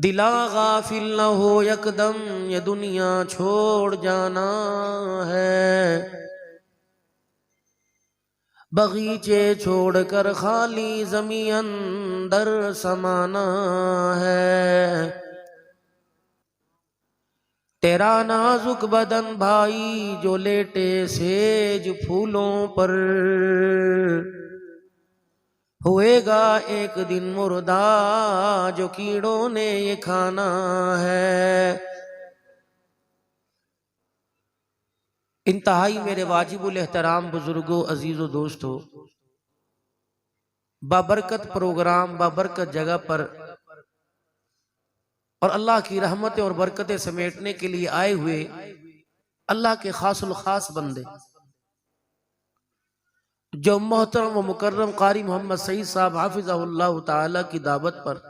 दिला गाफिल न हो यकदम, ये दुनिया छोड़ जाना है। बगीचे छोड़कर खाली ज़मीं अंदर समाना है। तेरा नाजुक बदन भाई जो लेटे सेज फूलों पर, होएगा एक दिन मुर्दा जो कीड़ों ने ये खाना है। इंतहाई मेरे वाजिबुल एहतराम बुजुर्गों, अजीजों, दोस्तों, बाबरकत प्रोग्राम, बाबरकत जगह पर और अल्लाह की रहमतें और बरकतें समेटने के लिए आए हुए अल्लाह के खासुल खास बंदे, जो मोहतरम व मुकर्रम कारी मोहम्मद सईद साहब हाफिज़हुल्लाह ताला की दावत पर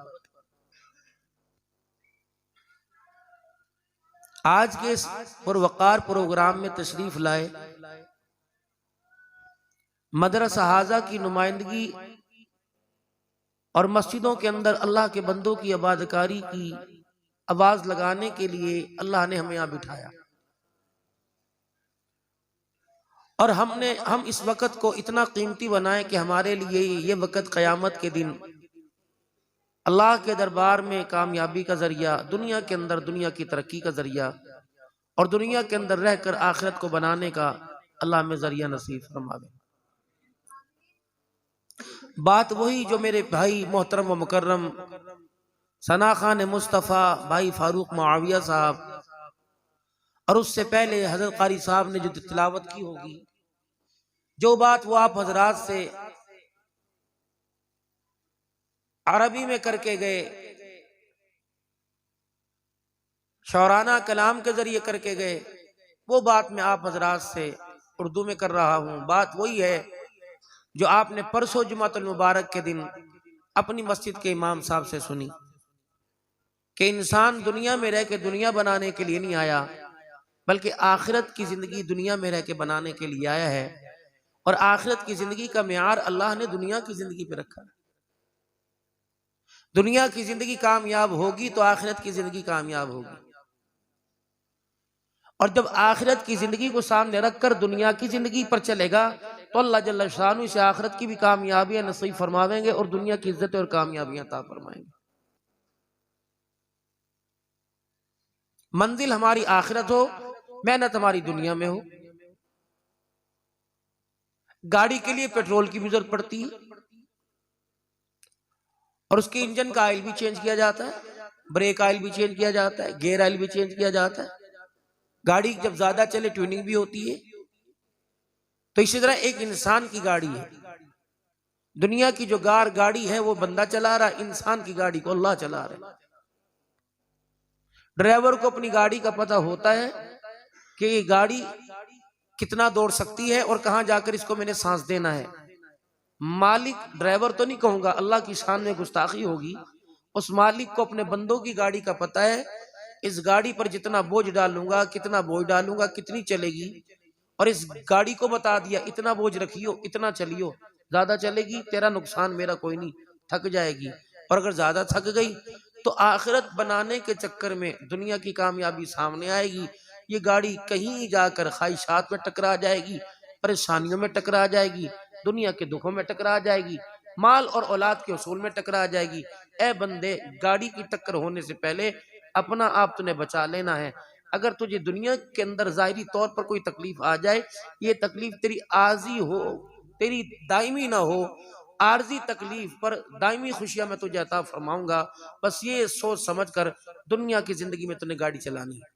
आज के इस पुरवकार प्रोग्राम में तशरीफ लाए, मदरसा हाजा की नुमाइंदगी और मस्जिदों के अंदर अल्लाह के बंदों की इबादतकारी की आवाज लगाने के लिए अल्लाह ने हमें यहाँ बिठाया। और हम इस वक़्त को इतना कीमती बनाए कि हमारे लिए ये वक़्त क़यामत के दिन अल्लाह के दरबार में कामयाबी का जरिया, दुनिया के अंदर दुनिया की तरक्की का जरिया और दुनिया के अंदर रहकर आखिरत को बनाने का अल्लाह में जरिया नसीब फरमावे। बात वही जो मेरे भाई मोहतरम व मुकर्रम सना खान मुस्तफ़ा भाई फारूक मुआविया साहब और उससे पहले हजरत कारी साहब ने जो तिलावत की होगी, जो बात वो आप हजरात से अरबी में करके गए, शौराना कलाम के जरिए करके गए, वो बात मैं आप हजरात से उर्दू में कर रहा हूँ। बात वही है जो आपने परसों जुमातुल मुबारक के दिन अपनी मस्जिद के इमाम साहब से सुनी कि इंसान दुनिया में रह के दुनिया बनाने के लिए नहीं आया, बल्कि आखिरत की जिंदगी दुनिया में रह के बनाने के लिए आया है। और आखिरत की जिंदगी का मेयार अल्लाह ने दुनिया की जिंदगी पे रखा है। दुनिया की जिंदगी कामयाब होगी तो आखिरत की जिंदगी कामयाब होगी, और जब आखिरत की जिंदगी को सामने रखकर दुनिया की जिंदगी पर चलेगा तो अल्लाह जल्ल शानु से आखिरत की भी कामयाबियां नसीब फरमावेंगे और दुनिया की इज्जत और कामयाबियां अता फरमाएंगे। मंजिल हमारी आखिरत हो, मेहनत हमारी दुनिया में हो। गाड़ी के लिए पेट्रोल की भी जरूरत पड़ती है और उसके इंजन का ऑयल भी चेंज किया जाता है, ब्रेक ऑयल भी चेंज किया जाता है, गियर ऑयल भी चेंज किया जाता है। गाड़ी जब ज्यादा चले ट्यूनिंग भी होती है। तो इसी तरह एक इंसान की गाड़ी है, दुनिया की जो गाड़ी है वो बंदा चला रहा, इंसान की गाड़ी को अल्लाह चला रहा है। ड्राइवर को अपनी गाड़ी का पता होता है कि ये गाड़ी कितना दौड़ सकती है और कहां जाकर इसको मैंने सांस देना है। मालिक, ड्राइवर तो नहीं कहूंगा, अल्लाह की शान में गुस्ताखी होगी, उस मालिक को अपने बंदों की गाड़ी का पता है। इस गाड़ी पर जितना बोझ डालूंगा, कितना बोझ डालूंगा, कितनी चलेगी, और इस गाड़ी को बता दिया इतना बोझ रखियो, इतना चलियो, ज्यादा चलेगी तेरा नुकसान, मेरा कोई नहीं, थक जाएगी। और अगर ज्यादा थक गई तो आखिरत बनाने के चक्कर में दुनिया की कामयाबी सामने आएगी। ये गाड़ी कहीं जाकर ख्वाहिशात में टकरा जाएगी, परेशानियों में टकरा जाएगी, दुनिया के दुखों में टकरा जाएगी, माल और औलाद के उसूल में टकरा जाएगी। ए बंदे, गाड़ी की टक्कर होने से पहले अपना आप तूने बचा लेना है। अगर तुझे दुनिया के अंदर जाहिरी तौर पर कोई तकलीफ आ जाए, ये तकलीफ तेरी आजी हो, तेरी दायमी ना हो। आर्जी तकलीफ पर दायमी खुशियां मैं तुझे अता फरमाऊंगा। बस ये सोच समझ कर दुनिया की जिंदगी में तूने गाड़ी चलानी है।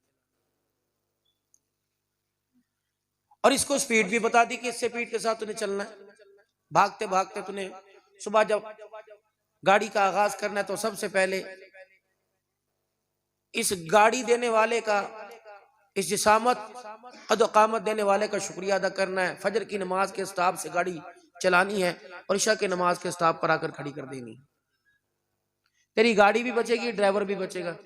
और इसको स्पीड भी बता दी कि इस स्पीड के साथ तूने चलना है। भागते भागते तूने सुबह जब गाड़ी का आगाज करना है तो सबसे पहले इस गाड़ी देने वाले का, इस जिसामत क़ामत देने वाले का शुक्रिया अदा करना है। फजर की नमाज के स्टॉप से गाड़ी चलानी है और इशा की नमाज के स्टॉप पर आकर खड़ी कर देनी। तेरी गाड़ी भी बचेगी, ड्राइवर भी बचेगा।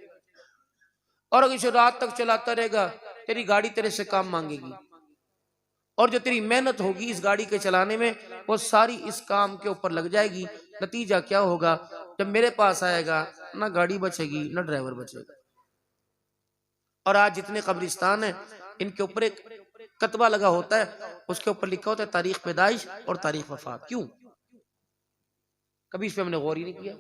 और अगर इसे रात तक चलाता रहेगा, तेरी गाड़ी तेरे से काम मांगेगी, और जो तेरी मेहनत होगी इस गाड़ी के चलाने में वो सारी इस काम के ऊपर लग जाएगी। नतीजा क्या होगा? जब मेरे पास आएगा ना गाड़ी बचेगी ना ड्राइवर बचेगा। और आज जितने कब्रिस्तान हैं इनके ऊपर एक कतबा लगा होता है, उसके ऊपर लिखा होता है तारीख पैदाइश और तारीख वफात। क्यों? कभी इस पे हमने गौर ही नहीं किया।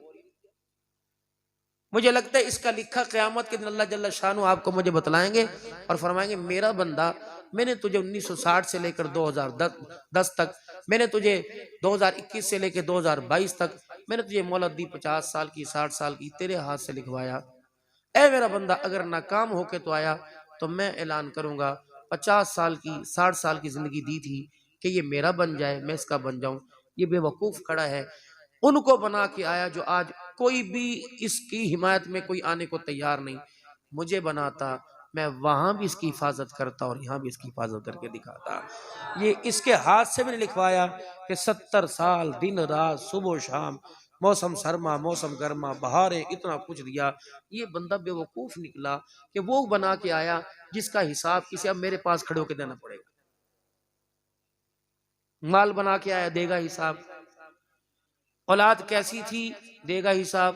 मुझे लगता है इसका लिखा क़यामत के दिन अल्लाह जल्ला शानु आपको मुझे बतलाएंगे और फरमाएंगे मेरा बंदा, मैंने तुझे 1960 से लेकर 2010 तक, मैंने तुझे 2021 से लेकर 2022 तक, मैंने तुझे मोहलत दी 50 साल की 60 साल की, तेरे हाथ से लिखवाया। ऐ मेरा बंदा, अगर नाकाम होके तो आया तो मैं ऐलान करूंगा 50 साल की 60 साल की जिंदगी दी थी कि ये मेरा बन जाए, मैं इसका बन जाऊं। ये बेवकूफ खड़ा है, उनको बना के आया जो आज कोई भी इसकी हिमायत में कोई आने को तैयार नहीं। मुझे बनाता, मैं वहां भी इसकी हिफाजत करता और यहाँ भी इसकी हिफाजत करके दिखाता। ये इसके हाथ से मैंने लिखवाया कि 70 साल दिन रात सुबह शाम, मौसम सरमा मौसम गर्मा, बहारें, इतना कुछ दिया। ये बंदा बेवकूफ निकला कि वो बना के आया जिसका हिसाब किसी अब मेरे पास खड़े होकर देना पड़ेगा। माल बना के आया, देगा हिसाब। औलाद कैसी थी, देगा हिसाब।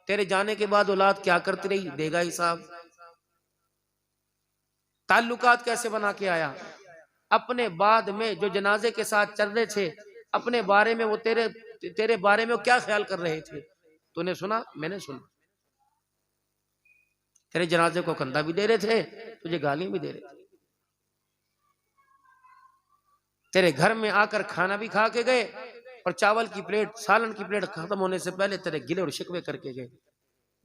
तेरे जाने के बाद औलाद क्या करती रही, देगा हिसाब। ताल्लुकात कैसे बना के आया, अपने बाद में जो जनाजे के साथ चल रहे थे, अपने बारे में वो तेरे बारे में वो क्या ख्याल कर रहे थे, तूने सुना, मैंने सुना। तेरे जनाजे को कंधा भी दे रहे थे, तुझे गालियां भी दे रहे थे। तेरे घर में आकर खाना भी खा के गए और चावल की प्लेट, सालन की प्लेट खत्म होने से पहले तेरे गिले और शिकवे करके गए।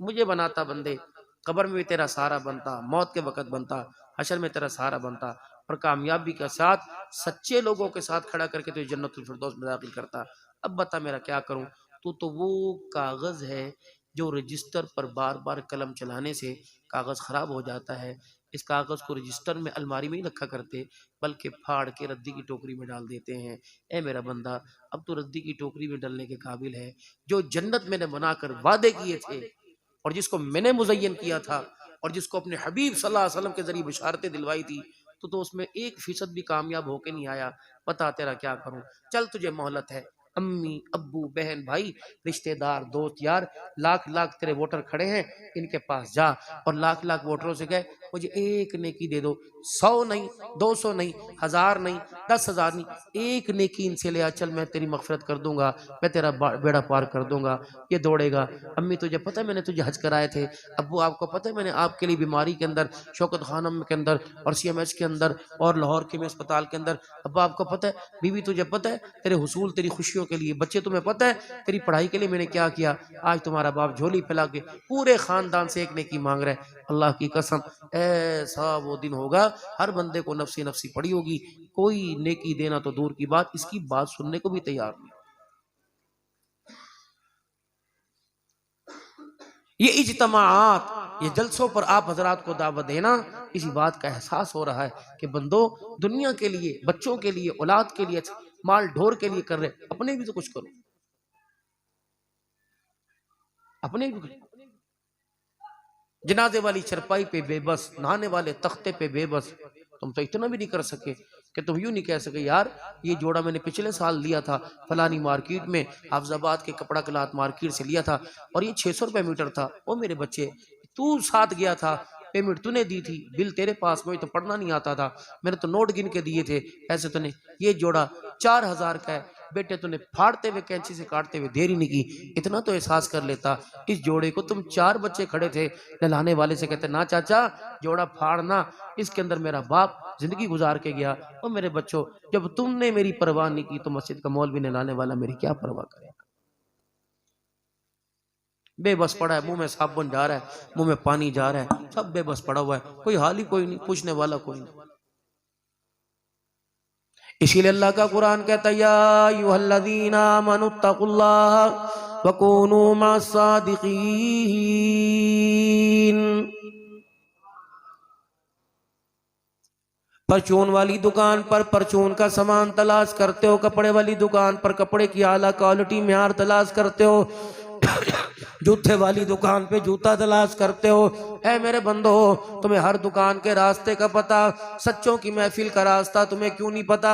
मुझे बनाता बंदे, कब्र में भी तेरा सहारा बनता, मौत के वक्त बनता, हशर में तेरा सहारा बनता, और कामयाबी के साथ सच्चे लोगों के साथ खड़ा करके तुझे जन्नतुल फिरदौस में दाखिल करता। अब बता मेरा क्या करूं? तू तो वो कागज है जो रजिस्टर पर बार बार कलम चलाने से कागज खराब हो जाता है। इस कागज को रजिस्टर में अलमारी में ही रखा करते, बल्कि फाड़ के रद्दी की टोकरी में डाल देते हैं। ए मेरा बंदा, अब तो रद्दी की टोकरी में डालने के काबिल है। जो जन्नत मैंने बनाकर वादे किए थे और जिसको मैंने मुज़य्यन किया था और जिसको अपने हबीब सल्लल्लाहु अलैहि वसल्लम के जरिए बिशारतें दिलवाई थी, तो उसमें 1% भी कामयाब होके नहीं आया। बता तेरा क्या करूं? चल तुझे मोहलत है। अम्मी, अब्बू, बहन, भाई, रिश्तेदार, दोस्त, यार, लाख लाख तेरे वोटर खड़े हैं, इनके पास जा और लाख लाख वोटरों से कहे मुझे एक नेकी दे दो। 100 नहीं, 200 नहीं, 1000 नहीं, 10,000 नहीं, एक नेकी इनसे ले आ, चल मैं तेरी मगफिरत कर दूंगा, मैं तेरा बेड़ा पार कर दूंगा। ये दौड़ेगा। अम्मी तुझे पता है मैंने तुझे हज कराए थे? अब्बू आपको पता है मैंने आपके लिए बीमारी के अंदर, शौकत खानम के अंदर और CMH के अंदर और लाहौर के अस्पताल के अंदर, अब्बा आपको पता है, बीवी तुझे पता है, तेरे हुसूल तेरी खुशियों के लिए, बच्चे तुम्हें पता है तेरी पढ़ाई के लिए मैंने क्या किया। आज तुम्हारा बाप झोली फैला के पूरे खानदान से एक नेकी मांग रहा है। अल्लाह की कसम ऐसा वो दिन होगा, हर बंदे को नफसी नफसी पड़ी होगी, कोई नेकी देना तो दूर की बात, इसकी बात सुनने को भी तैयार नहीं। ये इज्तमाआत, ये जलसों पर आप हजरात को दावत देना, इसी बात का एहसास हो रहा है कि बंदो दुनिया के लिए, बच्चों के लिए, औलाद के लिए, माल ढोर के लिए कर रहे, अपने भी तो कुछ करो, अपने भी कुछ। जनाजे वाली चरपाई पे बेबस, नहाने वाले तख्ते पे बेबस। तुम तो इतना भी नहीं कर सके कि तुम यूं नहीं कह सके यार ये जोड़ा मैंने पिछले साल लिया था फलानी मार्केट में, हाफजाबाद के कपड़ा क्लॉथ मार्केट से लिया था और ये 600 रुपये मीटर था। ओ मेरे बच्चे, तू साथ गया था, पेमेंट तूने दी थी, बिल तेरे पास में तो पढ़ना नहीं आता था, मैंने तो नोट गिन के दिए थे, ऐसे तूने ये जोड़ा 4000 का है बेटे, तूने फाड़ते हुए कैंची से काटते हुए देरी नहीं की। इतना तो एहसास कर लेता। इस जोड़े को तुम 4 बच्चे खड़े थे नहलाने वाले से कहते ना चाचा जोड़ा फाड़ना, इसके अंदर मेरा बाप जिंदगी गुजार के गया। और मेरे बच्चों, जब तुमने मेरी परवाह नहीं की तो मस्जिद का मौलवी नहलाने वाला मेरी क्या परवाह करेगा? बेबस पड़ा है, मुंह में साबुन जा रहा है, मुंह में पानी जा रहा है, सब बेबस पड़ा हुआ है, कोई हाल ही कोई नहीं, पूछने वाला कोई नहीं। इसीलिए अल्लाह का कुरान कहता है या अय्युहल्लज़ीना आमनुत्तकुल्लाह वकूनू मस्सादिकीन। परचून वाली दुकान पर परचून का सामान तलाश करते हो, कपड़े वाली दुकान पर कपड़े की आला क्वालिटी म्यार तलाश करते हो, जूते वाली दुकान पे जूता तलाश करते हो। ऐ मेरे बंदो, तुम्हें हर दुकान के रास्ते का पता, सच्चों की महफिल का रास्ता तुम्हें क्यों नहीं पता?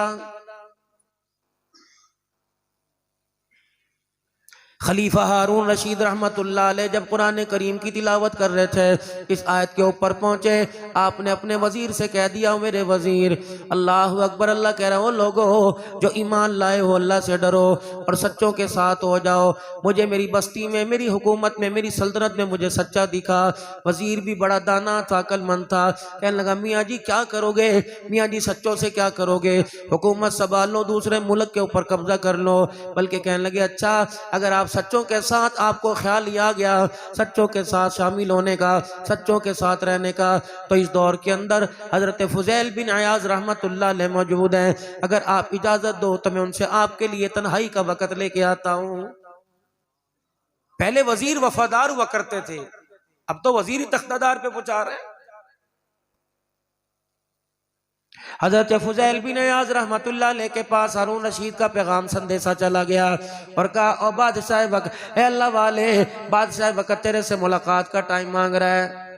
खलीफा हारून रशीद रहमतुल्लाह अलैह जब कुरान करीम की तिलावत कर रहे थे, इस आयत के ऊपर पहुंचे, आपने अपने वजीर से कह दिया, मेरे वजीर, अल्लाह अकबर, अल्लाह कह रहा हो, लोगों जो ईमान लाए हो अल्लाह से डरो और सच्चों के साथ हो जाओ। मुझे मेरी बस्ती में, मेरी हुकूमत में, मेरी सल्तनत में मुझे सच्चा दिखा। वजीर भी बड़ा दाना था, अक्लमंद था, कहने लगा, मियाँ जी क्या करोगे, मियाँ जी सच्चों से क्या करोगे, हुकूमत संभाल लो, दूसरे मुल्क के ऊपर कब्जा कर लो। बल्कि कहने लगे, अच्छा अगर आप सच्चों के साथ, आपको ख्याल लिया गया सच्चों के साथ शामिल होने का, सच्चों के साथ रहने का, तो इस दौर के अंदर हजरत फुजैल बिन अयाज रहमतुल्लाह अलैह मौजूद हैं। अगर आप इजाजत दो तो मैं उनसे आपके लिए तन्हाई का वक़्त लेके आता हूँ। पहले वजीर वफादार हुआ करते थे, अब तो वजीर ही तख्तादार पे पहुंचा रहे हैं। हजरत फुजैल बिन अयाज रहमतुल्लाह अलैह के पास हारून रशीद का पैगाम संदेशा चला गया और कहा, ओ बादशाह वक्त, ए अल्लाह वाले, बादशाह वक्त तेरे से मुलाकात का टाइम मांग रहा है।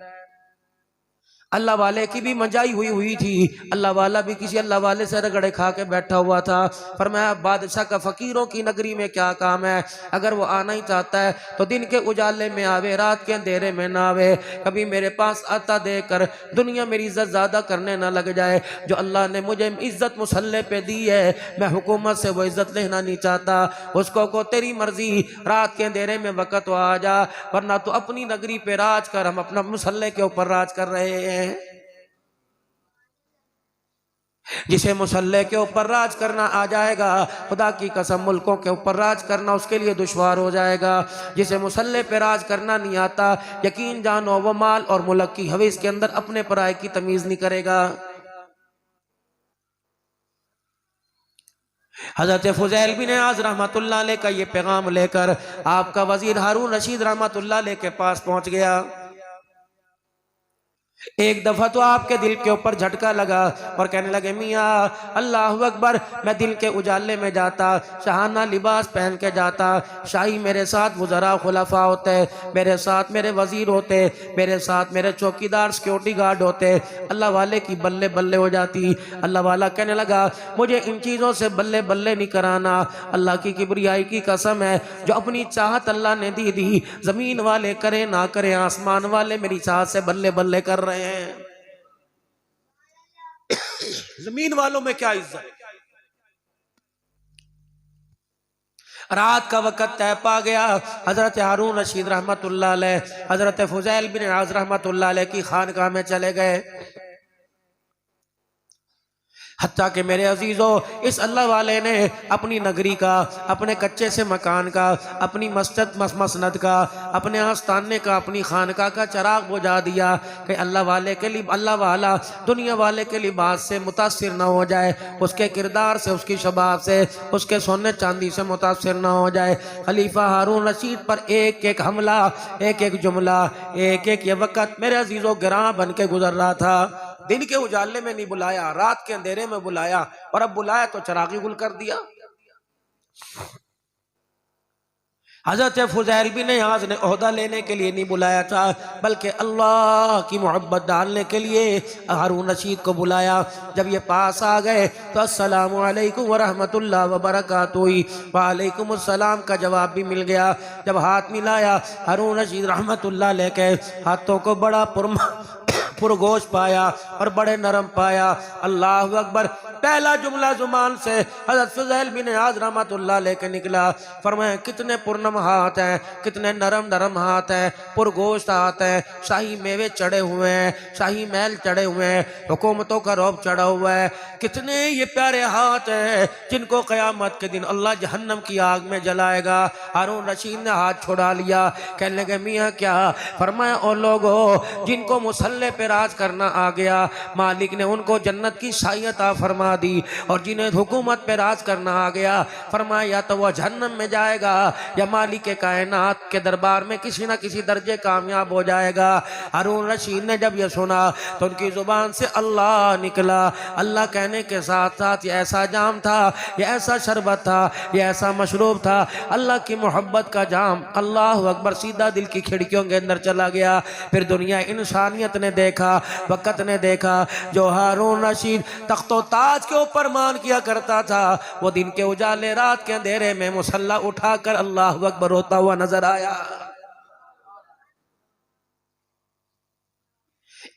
अल्लाह वाले की भी मजाई हुई थी, अल्लाह वाला भी किसी अल्लाह वाले से रगड़े खा के बैठा हुआ था। फरमाया, बादशाह का फकीरों की नगरी में क्या काम है, अगर वो आना ही चाहता है तो दिन के उजाले में आवे, रात के अंधेरे में ना आवे, कभी मेरे पास आता देकर दुनिया मेरी इज्जत ज़्यादा करने ना लग जाए। जो अल्लाह ने मुझे इज्जत मुसल्ले पे दी है, मैं हुकूमत से वो इज्जत लेना नहीं चाहता। उसको को तेरी मर्जी, रात के अंधेरे में वक़्त तो आ जा, वरना तो अपनी नगरी पे राज कर, हम अपना मुसल्ले के ऊपर राज कर रहे हैं। जिसे मुसल्ले के ऊपर राज करना आ जाएगा, खुदा की कसम मुल्कों के ऊपर राज करना उसके लिए दुश्वार हो जाएगा। जिसे मुसल्ले पे राज करना नहीं आता, यकीन जानो वो माल और मुल्क की हवीस के अंदर अपने पराये की तमीज नहीं करेगा। हजरत फुजैल बिन अयाज रहमतुल्लाह अलैह का ये पैगाम लेकर आपका वजीर हारून रशीद रहमतुल्लाह अलैह के पास पहुंच गया। एक दफा तो आपके दिल के ऊपर झटका लगा और कहने लगे, मियाँ अल्लाह अकबर, मैं दिल के उजाले में जाता, शहाना लिबास पहन के जाता, शाही मेरे साथ वज़रा खुलफा होते, मेरे साथ मेरे वजीर होते, मेरे साथ मेरे चौकीदार सिक्योरिटी गार्ड होते, अल्लाह वाले की बल्ले बल्ले हो जाती। अल्लाह वाला कहने लगा, मुझे इन चीज़ों से बल्ले बल्ले नहीं कराना, अल्लाह की किबरियाई की कसम है, जो अपनी चाहत अल्लाह ने दी, ज़मीन वाले करे ना करे, आसमान वाले मेरी चाहत से बल्ले बल्ले कर रहे हैं। जमीन वालों में क्या इज्जत। रात का वक़्त तय पा गया। हजरत हारून रशीद रहमतुल्लाह अलैह हजरत फुजैल बिन अयाज रहमतुल्लाह अलैह की खानकाह में चले गए। हत्ता कि मेरे अजीज़ों, इस अल्लाह वाले ने अपनी नगरी का, अपने कच्चे से मकान का, अपनी मस्जिद मसनद का, अपने आस्थाने का, अपनी खानका का चराग बुझा दिया कि अल्लाह वाले के लिए, अल्लाह वाला दुनिया वाले के लिबास से मुतासिर ना हो जाए, उसके किरदार से, उसकी शबाब से, उसके सोने चांदी से मुतासिर ना हो जाए। खलीफा हारून रशीद पर एक एक हमला, एक एक जुमला, एक एक ये वक़्त मेरे अजीज़ों गिरां बन के गुजर रहा था। दिन के उजाले में नहीं बुलाया, रात के अंधेरे में बुलाया, और अब बुलाया तो चरागी गुल कर दिया। हजरत फुजैल बिन अयाज ने ओहदा लेने के लिए नहीं बुलाया था, बल्कि अल्लाह की मोहब्बत डालने के लिए हारून रशीद को बुलाया। जब ये पास आ गए तो अस्सलामु अलैकुम व रहमतुल्लाह व बरकातुहू, वालेकुम अस्सलाम का जवाब भी मिल गया। जब हाथ मिलाया, हारून रशीद रहमतुल्लाह अलैह के हाथों को बड़ा पुरगोश पाया और बड़े नरम पाया। अल्लाह अकबर। पहला जुमला जुबान से हज़रत फुज़ैल बिन अयाज रहमतुल्लाह अलैह के निकला। फरमाया, कितने पुरनम हाथ हैं, कितने नरम नरम हाथ हैं, पुरगोश्त हाथ हैं, शाही मेवे चढ़े हुए हैं, शाही महल चढ़े हुए हैं, हुकूमतों का रौब चढ़ा हुआ है। कितने ये प्यारे हाथ हैं जिनको क़यामत के दिन अल्लाह जहन्नम की आग में जलाएगा। हारून रशीद ने हाथ छुड़ा लिया। कहने लगे, मियाँ क्या? फरमाया, ओ लोगों, जिनको मुसल्ले पे राज करना आ गया, मालिक ने उनको जन्नत की शाही अता फरमा दी, और जिन्हें हुकूमत पे राज करना आ गया, फरमाया या तो वह जहन्नम में जाएगा या मालिक के कायनात के दरबार में किसी ना किसी दर्जे कामयाब हो जाएगा। हारून रशीद ने जब यह सुना तो उनकी जुबान से अल्लाह निकला। अल्लाह कहने के साथ साथ ये ऐसा जाम था, ये ऐसा शरबत था, ये ऐसा मशरूब था, अल्लाह की मोहब्बत का जाम, अल्लाह अकबर, सीधा दिल की खिड़कियों के अंदर चला गया। फिर दुनिया इंसानियत ने देखा, वक़्त ने देखा, जो हारून रशीद तख्तो ताज कागज के ऊपर मान किया करता था, वो दिन के उजाले रात के अंधेरे में मुसल्ला उठाकर अल्लाह अकबर रोता हुआ नजर आया।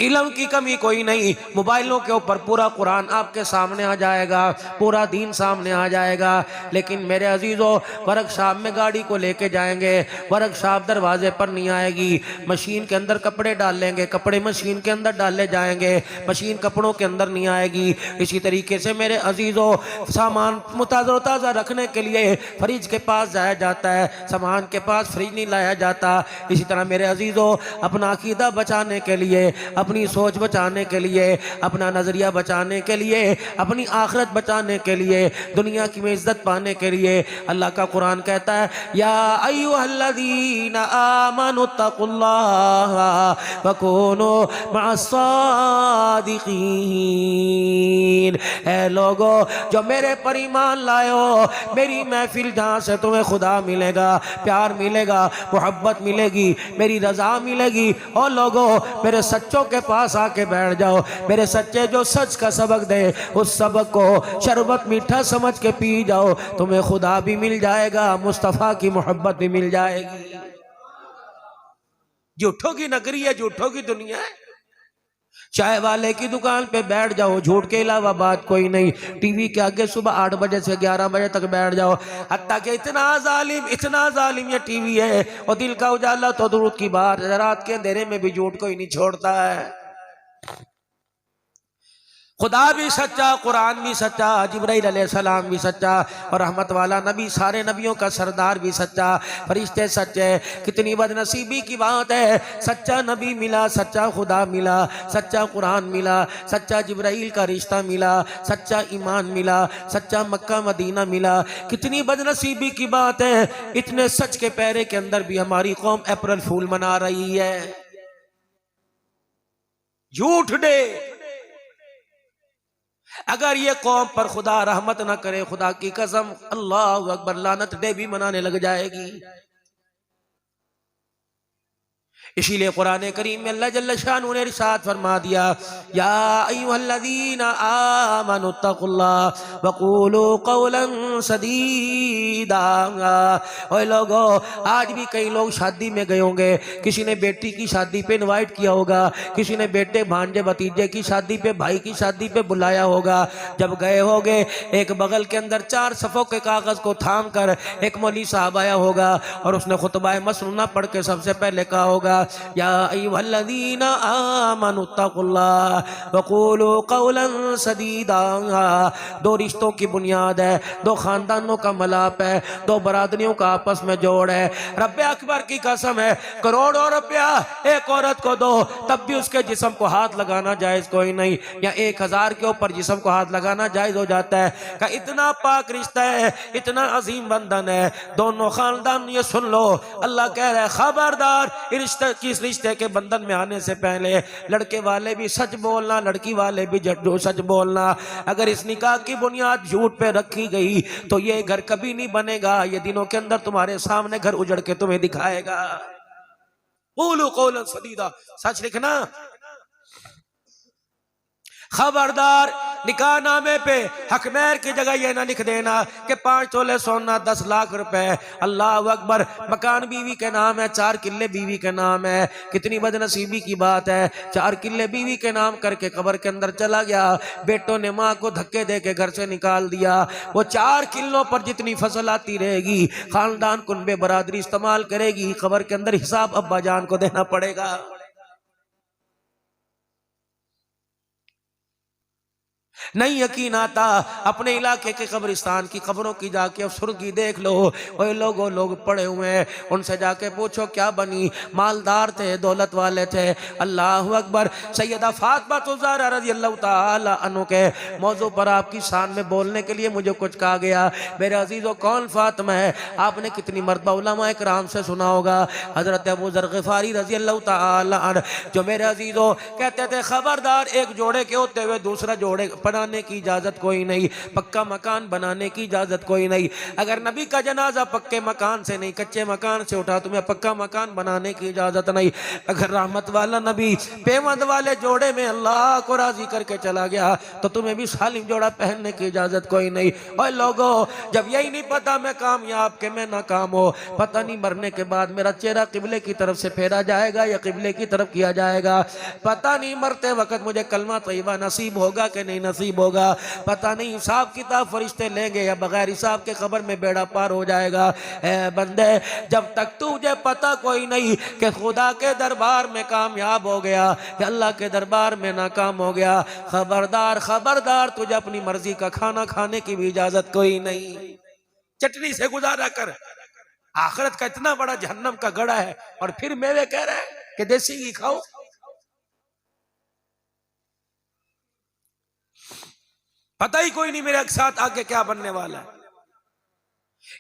इल्म की कमी कोई नहीं, मोबाइलों के ऊपर पूरा कुरान आपके सामने आ जाएगा, पूरा दीन सामने आ जाएगा। लेकिन मेरे अजीजों, वर्कशॉप में गाड़ी को लेके जाएंगे, वर्कशॉप दरवाजे पर नहीं आएगी, मशीन के अंदर कपड़े डाल लेंगे, कपड़े मशीन के अंदर डाले जाएंगे, मशीन कपड़ों के अंदर नहीं आएगी। इसी तरीके से मेरे अजीजों, सामान ताज़ा रखने के लिए फ्रिज के पास जाया जाता है, सामान के पास फ्रिज नहीं लाया जाता। इसी तरह मेरे अजीजों, अपना अकीदा बचाने के लिए, अपनी सोच बचाने के लिए, अपना नजरिया बचाने के लिए, अपनी आखिरत बचाने के लिए, दुनिया की में इज्जत पाने के लिए अल्लाह का कुरान कहता है, या अय्युहल्लज़ीना आमनु तक़ुल्लाह वकुनू मअस्सादिक़ीन। ऐ लोगो जो मेरे पर ईमान लायो, मेरी महफिल जहाँ से तुम्हें खुदा मिलेगा, प्यार मिलेगा, मोहब्बत मिलेगी, मेरी रजा मिलेगी, और लोगो मेरे सच्चों के पास आके बैठ जाओ। मेरे सच्चे जो सच का सबक दे, उस सबक को शरबत मीठा समझ के पी जाओ, तुम्हें खुदा भी मिल जाएगा, मुस्तफा की मोहब्बत भी मिल जाएगी। झूठों की नगरी है, झूठों की दुनिया है। चाय वाले की दुकान पे बैठ जाओ, झूठ के अलावा बात कोई नहीं। टीवी के आगे सुबह 8 बजे से 11 बजे तक बैठ जाओ, हत्ता कि इतना जालिम ये टीवी है, और दिल का उजाला तो दूर की बात, रात के अंधेरे में भी झूठ कोई नहीं छोड़ता है। खुदा भी सच्चा, कुरान भी सच्चा, जिब्राइल अलैहिस्सलाम भी सच्चा, और रहमत वाला नबी, सारे नबियों का सरदार भी सच्चा, फरिश्ते सच्चे। कितनी बदनसीबी की बात है, सच्चा नबी मिला, सच्चा खुदा मिला, सच्चा कुरान मिला, सच्चा जिब्राइल का रिश्ता मिला, सच्चा ईमान मिला, सच्चा मक्का मदीना मिला। कितनी बदनसीबी की बात है, इतने सच के पैरे के अंदर भी हमारी कौम अप्रैल फूल मना रही है। झूठ डे। अगर ये कौम पर खुदा रहमत न करे, खुदा की कसम, अल्लाह अकबर, लानत डे भी मनाने लग जाएगी। इसीलिए कुरान करीम में अल्लाह जल्ल शानहू ने इरशाद फरमा दिया, या अय्युहल्लज़ीना आमनु तक़ुल्लाह वक़ूलू क़ौलन सदीदा। ओए लोगो, आज भी कई लोग शादी में गए होंगे, किसी ने बेटी की शादी पे इनवाइट किया होगा, किसी ने बेटे भांजे भतीजे की शादी पे, भाई की शादी पे बुलाया होगा। जब गए होगे, एक बगल के अंदर 4 सफ़ों के कागज को थाम कर एक मौलवी साहब आया होगा, और उसने खुतबा मसनूना पढ़ के सबसे पहले कहा होगा, या अय्युहल्लज़ीना आमनु तक़ुल्लाह वक़ूलू क़ौलन सदीदा। 2 रिश्तों की बुनियाद है, 2 खानदानों का मलाप है, 2 बरादरियों का आपस में जोड़ है। रब्बे अकबर की कसम है, करोड़ों रुपया एक औरत को दो, तब भी उसके जिस्म को हाथ लगाना जायज कोई नहीं, या 1000 के ऊपर जिस्म को हाथ लगाना जायज हो जाता है। का इतना पाक रिश्ता है, इतना अजीम बंधन है। दोनों खानदान, ये सुन लो, अल्लाह कह रहा है, खबरदार किस रिश्ते के बंधन में आने से पहले लड़के वाले भी सच बोलना, लड़की वाले भी सच बोलना। अगर इस निकाह की बुनियाद झूठ पे रखी गई तो ये घर कभी नहीं बनेगा। ये दिनों के अंदर तुम्हारे सामने घर उजड़ के तुम्हें दिखाएगा। क़ूलू क़ौलन सदीदा, सच लिखना। खबरदार, निकाह नामे पे हकमैर की जगह यह ना लिख देना कि 5 तोले सोना 10 लाख रुपए। अल्लाह अकबर, मकान बीवी के नाम है, 4 किले बीवी के नाम है। कितनी बदनसीबी की बात है, 4 किले बीवी के नाम करके कब्र के अंदर चला गया। बेटों ने माँ को धक्के दे के घर से निकाल दिया। वो 4 किलों पर जितनी फसल आती रहेगी, खानदान कुनबे बरादरी इस्तेमाल करेगी, कब्र के अंदर हिसाब अब्बा जान को देना पड़ेगा। नहीं यकीन आता, अपने इलाके के कब्रिस्तान की कब्रों की जाके अफसरगी देख लो। ओए लोगों, लोग पड़े हुए हैं, उनसे जाके पूछो क्या बनी। मालदार थे, दौलत वाले थे। अल्लाह अकबर। सैयदा फातिमा ज़हरा रज़ियल्लाहु ताला अन्हु के मौजू पर आपकी शान में बोलने के लिए मुझे कुछ कहा गया। मेरे अजीज़ों, कौन फातिमा है? आपने कितनी मरतबा उलमा इकराम से सुना होगा, हज़रत अबू ज़र ग़िफ़ारी रज़ियल्लाहु ताला अन्हु, जो मेरे अजीज़ों कहते थे, खबरदार, एक जोड़े के होते हुए दूसरा जोड़े पना बनाने की इजाजत कोई नहीं, पक्का मकान बनाने की इजाजत कोई नहीं। अगर नबी का जनाजा पक्के मकान से नहीं कच्चे मकान से उठा, तुम्हें पक्का मकान बनाने की इजाजत नहीं। अगर रहमत वाला नबी पेवंद वाले जोड़े में अल्लाह को राजी करके चला गया तो तुम्हें भी सालिम जोड़ा पहनने की इजाजत कोई नहीं। और लोगों, जब यही नहीं पता मैं कामयाब के मैं नाकाम हो, पता नहीं मरने के बाद मेरा चेहरा किबले की तरफ से फेरा जाएगा या किबले की तरफ किया जाएगा, पता नहीं मरते वक्त मुझे कलमा तैयबा नसीब होगा कि नहीं नसीब होगा, पता नहीं हिसाब किताब फरिश्ते लेंगे या बगैर हिसाब के कब्र में बेड़ा पार हो जाएगा। ए बंदे, जब तक तुझे पता कोई नहीं कि खुदा के दरबार में कामयाब हो गया या अल्लाह के दरबार में नाकाम हो गया, खबरदार खबरदार, तुझे अपनी मर्जी का खाना खाने की भी इजाजत कोई नहीं। चटनी से गुजारा कर, आखिरत का इतना बड़ा जहन्नम का गड़ा है और फिर मेवे कह रहे हैं कि देसी घी खाओ। पता ही कोई नहीं मेरे साथ आगे क्या बनने वाला है।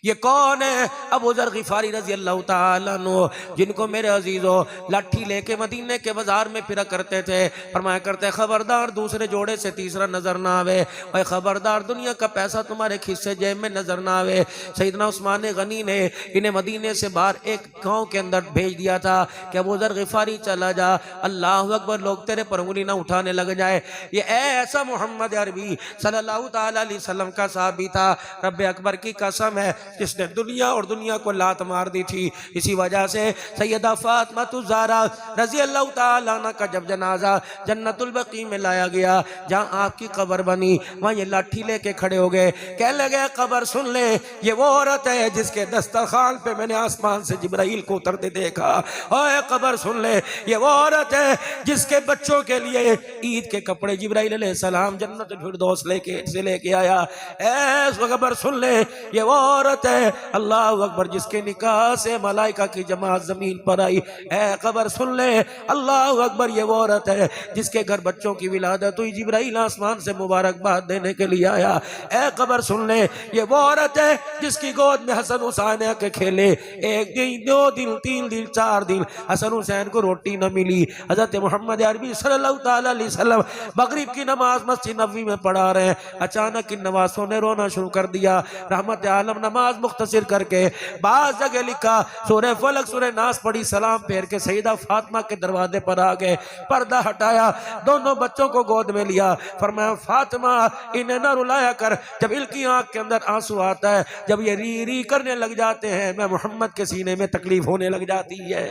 ये कौन है? अबू ज़र ग़िफ़ारी रज़ी अल्लाह ताला अन्हु, जिनको मेरे अजीजों लाठी लेके मदीने के बाजार में फिरा करते थे। फरमाया करते खबरदार दूसरे जोड़े से तीसरा नजर ना आवे, और खबरदार दुनिया का पैसा तुम्हारे खिस्से जेब में नजर ना आवे। सैयदना उस्मान गनी ने इन्हें मदीने से बाहर एक गांव के अंदर भेज दिया था कि अबू ज़र ग़िफ़ारी चला जा, अल्लाह अकबर, लोग तेरे पर उंगली ना उठाने लग जाए। ये ऐसा मोहम्मद अरबी सल्लल्लाहु ताला अलैहि वसल्लम का साहबी था, रब्बे अकबर की कसम है, जिसने दुनिया और दुनिया को लात मार दी थी। इसी वजह से सैयदा फातिमा ज़हरा रज़ी अल्लाह ताला अन्हा का जब जनाजा जन्नतुल बकी में लाया गया, जहाँ आपकी कब्र बनी, वहाँ ये लाठी लेके खड़े हो गए। कह लगे कब्र सुन ले, ये वो औरत है जिसके दस्तरखान पे मैंने आसमान से जिब्राइल को उतरते देखा। ओए कब्र सुन ले, ये वो औरत है जिसके बच्चों के लिए ईद के कपड़े जिब्राइल अलैहिस्सलाम जन्नत फिरदौस लेके आया। ऐ कब्र सुन ले, ये वो औरत है अल्लाह अकबर जिसके निकाह से मलाइका की जमात जमीन पर आई। ऐ कब्र सुन ले, अल्लाह अकबर, ये वो औरत है जिसके घर बच्चों की विलादत हुई, जिब्राइल आसमान से मुबारकबाद देने के लिए आया। ऐ कब्र सुन ले, ये वो औरत है जिसकी गोद में हसन हुसैन के खेले, एक दिन, 2 दिन, 3 दिन, 4 दिन हसन हुसैन को रोटी न मिली। हजरत मोहम्मद अरबी सल्लल्लाहु ताला अलैहि वसल्लम मगरिब की नमाज मस्जिद नबवी में पढ़ा रहे हैं, अचानक इन नवासों ने रोना शुरू कर दिया। रहमत आलम नमाज मुख्तसर करके बाज़ जगह लिखा सूरह फलक सूरह नास पढ़ी, सलाम फेर के सईदा फातिमा के दरवाजे पर आ गए, पर्दा हटाया, दोनों बच्चों को गोद में लिया, फरमाया फातिमा इन्हें न रुलाया कर, जब इनकी आंख के अंदर आंसू आता है, जब ये री री करने लग जाते हैं, मैं मोहम्मद के सीने में तकलीफ होने लग जाती है।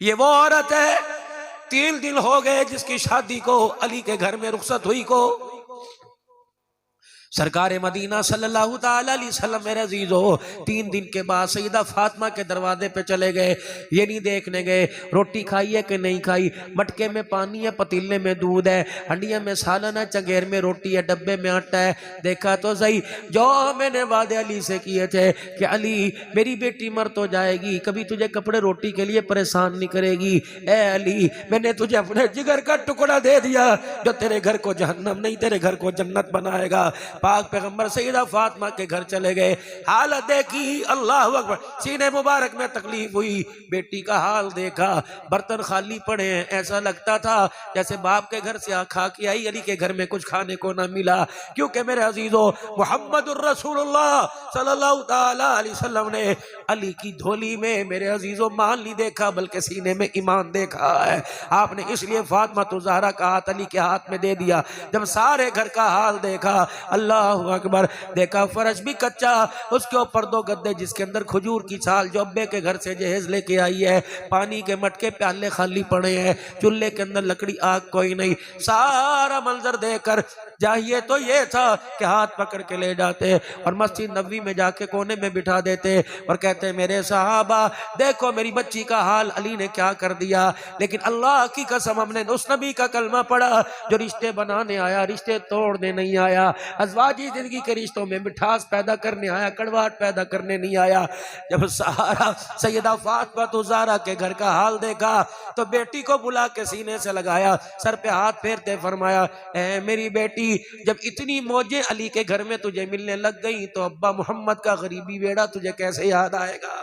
ये वो औरत है 3 दिन हो गए जिसकी शादी को अली के घर में रुखसत हुई को सरकार मदीना सल्लल्लाहु ताला अलैहि वसल्लम मेरे अजीजो 3 दिन के बाद सईदा फातिमा के दरवाजे पे चले गए। ये नहीं देखने गए रोटी खाई है कि नहीं खाई, मटके में पानी है, पतीले में दूध है, हंडिया में सालन है, चंगेर में रोटी है, डब्बे में आटा है। देखा तो सही जो मैंने वादे अली से किए थे कि अली मेरी बेटी मर तो जाएगी, कभी तुझे कपड़े रोटी के लिए परेशान नहीं करेगी। ए अली, मैंने तुझे अपने जिगर का टुकड़ा दे दिया जो तेरे घर को जहन्नम नहीं तेरे घर को जन्नत बनाएगा। पाक पैगंबर सईदा फातिमा के घर चले गए, हालत देखी, अल्लाह अकबर, सीने मुबारक में तकलीफ हुई, बेटी का हाल देखा, बर्तन खाली पड़े हैं, ऐसा लगता था जैसे बाप के घर से खा के आई, अली के घर में कुछ खाने को ना मिला। क्योंकि मेरे अजीजों मुहम्मदुर रसूलुल्लाह सल्लल्लाहु ताला अलैहि वसल्लम ने अली की झोली में मेरे अजीजों माल नहीं देखा बल्कि सीने में ईमान देखा है। आपने इसलिए फातिमा ज़हरा का हाथ अली के हाथ में दे दिया। जब सारे घर का हाल देखा, अल्लाहु अकबर, देखा फर्श भी कच्चा, उसके ऊपर 2 गद्दे जिसके अंदर खजूर की छाल जो अब्बे के घर से जहेज लेके आई है, पानी के मटके प्याले खाली पड़े हैं, चूल्हे के अंदर लकड़ी आग कोई नहीं। सारा मंजर देखकर चाहिए तो ये था कि हाथ पकड़ के ले जाते और मस्जिद नबवी में जाके कोने में बिठा देते और कहते मेरे सहाबा देखो मेरी बच्ची का हाल अली ने क्या कर दिया। लेकिन अल्लाह की कसम हमने उस नबी का कलमा पढ़ा जो रिश्ते बनाने आया, रिश्ते तोड़ने नहीं आया, अज़वाजी जिंदगी के रिश्तों में मिठास पैदा करने आया, कड़वाहट पैदा करने नहीं आया। जब सहारा सैयदा फातिमा ज़हरा के घर का हाल देखा तो बेटी को बुला के सीने से लगाया, सर पे हाथ फेरते फरमाया ए मेरी बेटी, जब इतनी मौजें अली के घर में तुझे मिलने लग गई तो अब्बा मोहम्मद का गरीबी बेड़ा तुझे कैसे याद आएगा।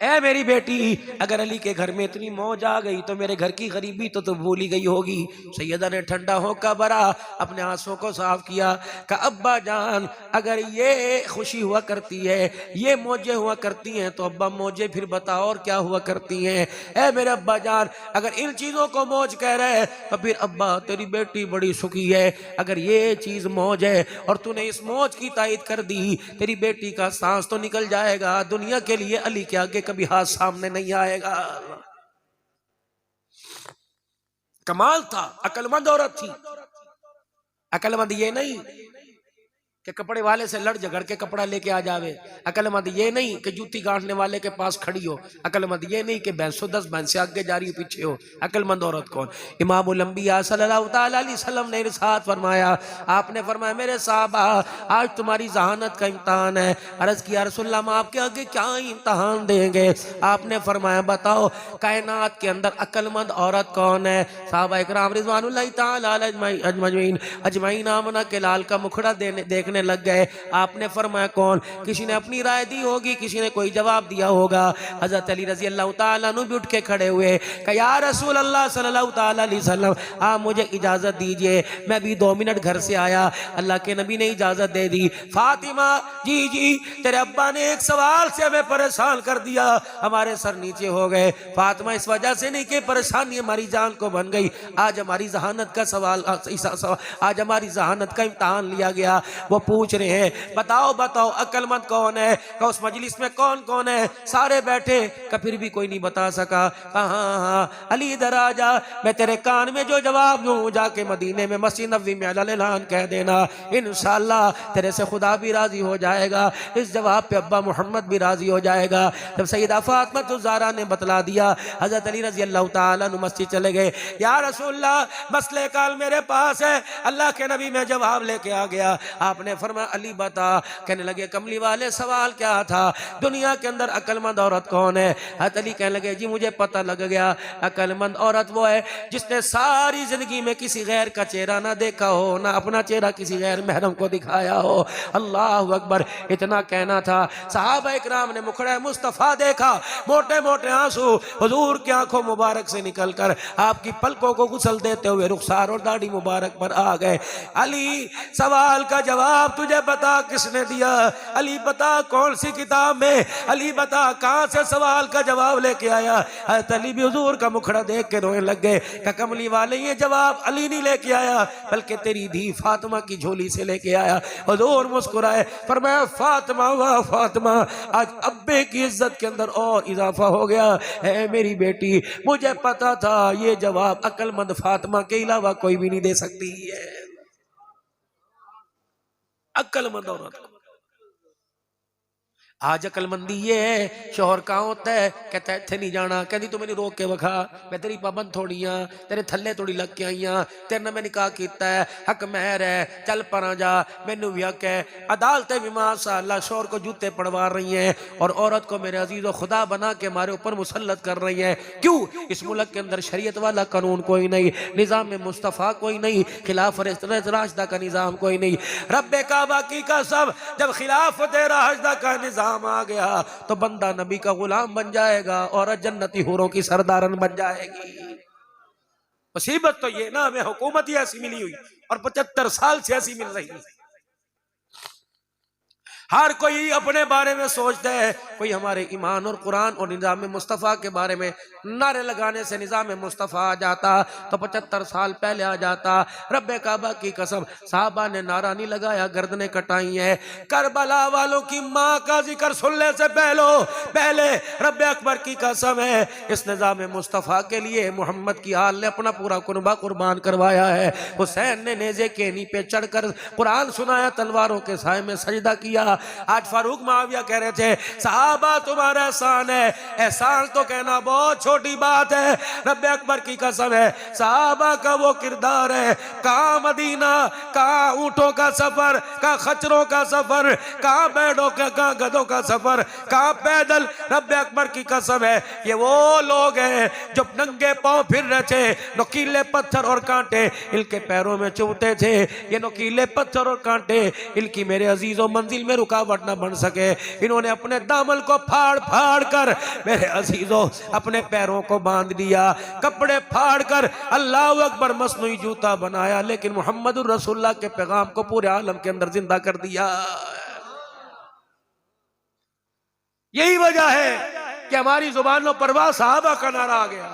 ऐ मेरी बेटी, अगर अली के घर में इतनी मौज आ गई तो मेरे घर की गरीबी तो भूल ही गई होगी। सैयदा ने ठंडा होकर बरा अपने आंसुओं को साफ किया। कहा अब्बा जान, अगर ये खुशी हुआ करती है, ये मौजें हुआ करती हैं, तो अब्बा मौजें फिर बताओ और क्या हुआ करती हैं। ऐ मेरे अब्बा जान, अगर इन चीजों को मौज कह रहे तो फिर अब्बा तेरी बेटी बड़ी सुखी है। अगर ये चीज मौज है और तूने इस मौज की तायद कर दी, तेरी बेटी का सांस तो निकल जाएगा, दुनिया के लिए अली के आगे कभी हाथ सामने नहीं आएगा। कमाल था, अकलमंद औरत थी। अकलमंद ये नहीं कि कपड़े वाले से लड़ झगड़ के कपड़ा लेके आ जावे। अकलमंद ये नहीं कि जूती गांठने वाले के पास खड़ी हो। अकलमंद ये नहीं कि 10 भैंसे आगे जा रही पीछे हो। अकलमंद औरत कौन? इमामुल अंबिया सल्लल्लाहु तआला अलैहि वसल्लम ने इरशाद फरमाया, आपने फरमाया मेरे साहबा आज तुम्हारी जहानत का इम्तहान है। अर्ज किया रसूलल्लाह हम आपके आगे क्या इम्तहान देंगे? आपने फरमाया बताओ कायनात के अंदर अकलमंद औरत कौन है? साहबा इकराम रिज़वानुल्लाहि तआला अलैहिम अजमईन आमना के लाल का मुखड़ा देखने लग गए। आपने फरमाया कौन? किसी ने अपनी राय दी होगी, किसी ने कोई जवाब दिया होगा। हजरत अली रजी अल्लाह तआला अन्हु भी उठ के खड़े हुए, कहा या रसूल अल्लाह सल्लल्लाहु तआला अलैहि वसल्लम आप मुझे इजाजत दीजिए, मैं भी 2 मिनट घर से आया। अल्लाह के नबी ने इजाजत दे दी। फातिमा जी जी तेरे अब्बा ने एक सवाल से हमें परेशान कर दिया, हमारे सर नीचे हो गए। फातिमा इस वजह से नहीं कि परेशानी हमारी जान को बन गई, आज हमारी जहानत का सवाल, आज हमारी जहानत का इम्तहान लिया गया। वो पूछ रहे हैं बताओ बताओ अक्लमंद कौन है? का उस मजलिस में कौन कौन है? सारे बैठे, का फिर भी कोई नहीं बता सका। हाँ हाँ अली इधर आ जा, मैं तेरे कान में जो जवाब दूं जाके मदीने में मस्जिद नबवी में ऐलान कह देना, इंशाअल्लाह तेरे से खुदा भी राजी हो जाएगा। इस जवाब पे अब्बा मोहम्मद भी राजी हो जाएगा। जब सैयदा फातिमा ज़हरा ने बतला दिया, हजरत अली रजी अल्लाह तआला अन्हु मस्जिद चले गए। या रसूलल्लाह मसले काल मेरे पास है। अल्लाह के नबी में जवाब लेके आ गया। आपने फरमाया अली बता। कहने लगे कमली वाले सवाल क्या था? दुनिया के अंदर अकलमंद औरत कौन है? हज़रत अली कहने लगे जी मुझे पता लग गया, अकलमंद औरत वो है जिसने सारी जिंदगी में किसी गैर का चेहरा ना देखा हो, ना अपना चेहरा किसी गैर महरम को दिखाया हो। अल्लाह अकबर। इतना कहना था, सहाबा इकराम ने मुखड़ा मुस्तफ़ा देखा, मोटे मोटे आंसू हुजूर की आंखों मुबारक से निकलकर आपकी पलकों को गुसल देते हुए रुखसार और दाढ़ी मुबारक पर आ गए। अली सवाल का जवाब तुझे बता किसने दिया? अली बता कौन सी किताब में? अली बता कहां से सवाल का जवाब लेके आया? हज़रत अली भी हुजूर का मुखड़ा देख के रोने लग गए। कमली वाले ये जवाब अली नहीं लेके आया, बल्कि तेरी धी फातिमा की झोली से लेके आया। हुजूर मुस्कुराए, फरमाया फातिमा वाह फातिमा, आज अब्बे की इज्जत के अंदर और इजाफा हो गया है मेरी बेटी। मुझे पता था ये जवाब अक्लमंद फातिमा के अलावा कोई भी नहीं दे सकती है। अक्लमंद औरत। आज अकलमंदी ये है, शोहर कहाँ होता है? कहता है इत्थे नहीं जाना, कहती तू मैंने रोक के वखा, मैं तेरी पाबंद थोड़ी हाँ, तेरे थल्ले थोड़ी लग के आई हाँ, तेरे ने मैं निकाह किया है, हक महर है, चल परा जा, मैनू भी हक है। अदालतें भी माशाअल्लाह शोहर को जूते पड़वा रही हैं और औरत को मेरे अजीज़ खुदा बना के हमारे ऊपर मुसल्लत कर रही हैं। क्यों? इस मुल्क के अंदर शरीयत वाला कानून कोई नहीं, निज़ाम मुस्तफ़ा कोई नहीं, खिलाफ राशिदा का निज़ाम कोई नहीं। रब्बे काबा की कसम, जब खिलाफत राशिदा का निज़ाम आ गया तो बंदा नबी का गुलाम बन जाएगा और जन्नती हूरों की सरदारन बन जाएगी। मुसीबत तो ये ना हमें हुकूमत ही ऐसी मिली हुई और 75 साल से ऐसी मिल रही है। हर कोई अपने बारे में सोचता है, कोई हमारे ईमान और कुरान और निज़ाम मुस्तफ़ा के बारे में नारे लगाने से निज़ाम मुस्तफ़ा आ जाता तो 75 साल पहले आ जाता। रब्बे काबा की कसम, साहबा ने नारा नहीं लगाया, गर्दनें कटाई हैं। करबला वालों की माँ का जिक्र सुनने से पहले रब्बे अकबर की कसम है, इस निज़ाम मुस्तफ़ा के लिए मोहम्मद की आल ने अपना पूरा कुर्बा कुर्बान करवाया है। हुसैन ने नेज़े के नी पे चढ़कर कुरान सुनाया, तलवारों के साए में सजदा किया। आज फारूक माविया कह रहे थे साहबा तुम्हारा एहसान है, एहसान तो कहना बहुत छोटी बात है। रब्बे अकबर की कसम है, साहबा का वो किरदार है, कहाँ मदीना, कहाँ ऊंटों का सफर, कहाँ खच्चरों का सफर, कहाँ बैलों का, कहाँ गधों का सफर, कहाँ पैदल। रब्बे अकबर की कसम है, ये वो लोग हैं जो नंगे पांव फिर रहे थे, नुकीले पत्थर और कांटे इनके पैरों में चुभते थे। ये नुकीले पत्थर और कांटे इनकी मेरे अजीजों मंजिल में रुकावट ना बन सके। इन्होंने अपने दामन को फाड़ फाड़ कर मेरे अजीजों अपने पैरों को बांध दिया, कपड़े फाड़ कर अल्लाह अकबर मसनूई जूता बनाया, लेकिन मोहम्मद रसूलुल्लाह के पैगाम को पूरे आलम के अंदर जिंदा कर दिया। यही वजह है कि हमारी जुबानों पर वाह सहाबा का नारा आ गया,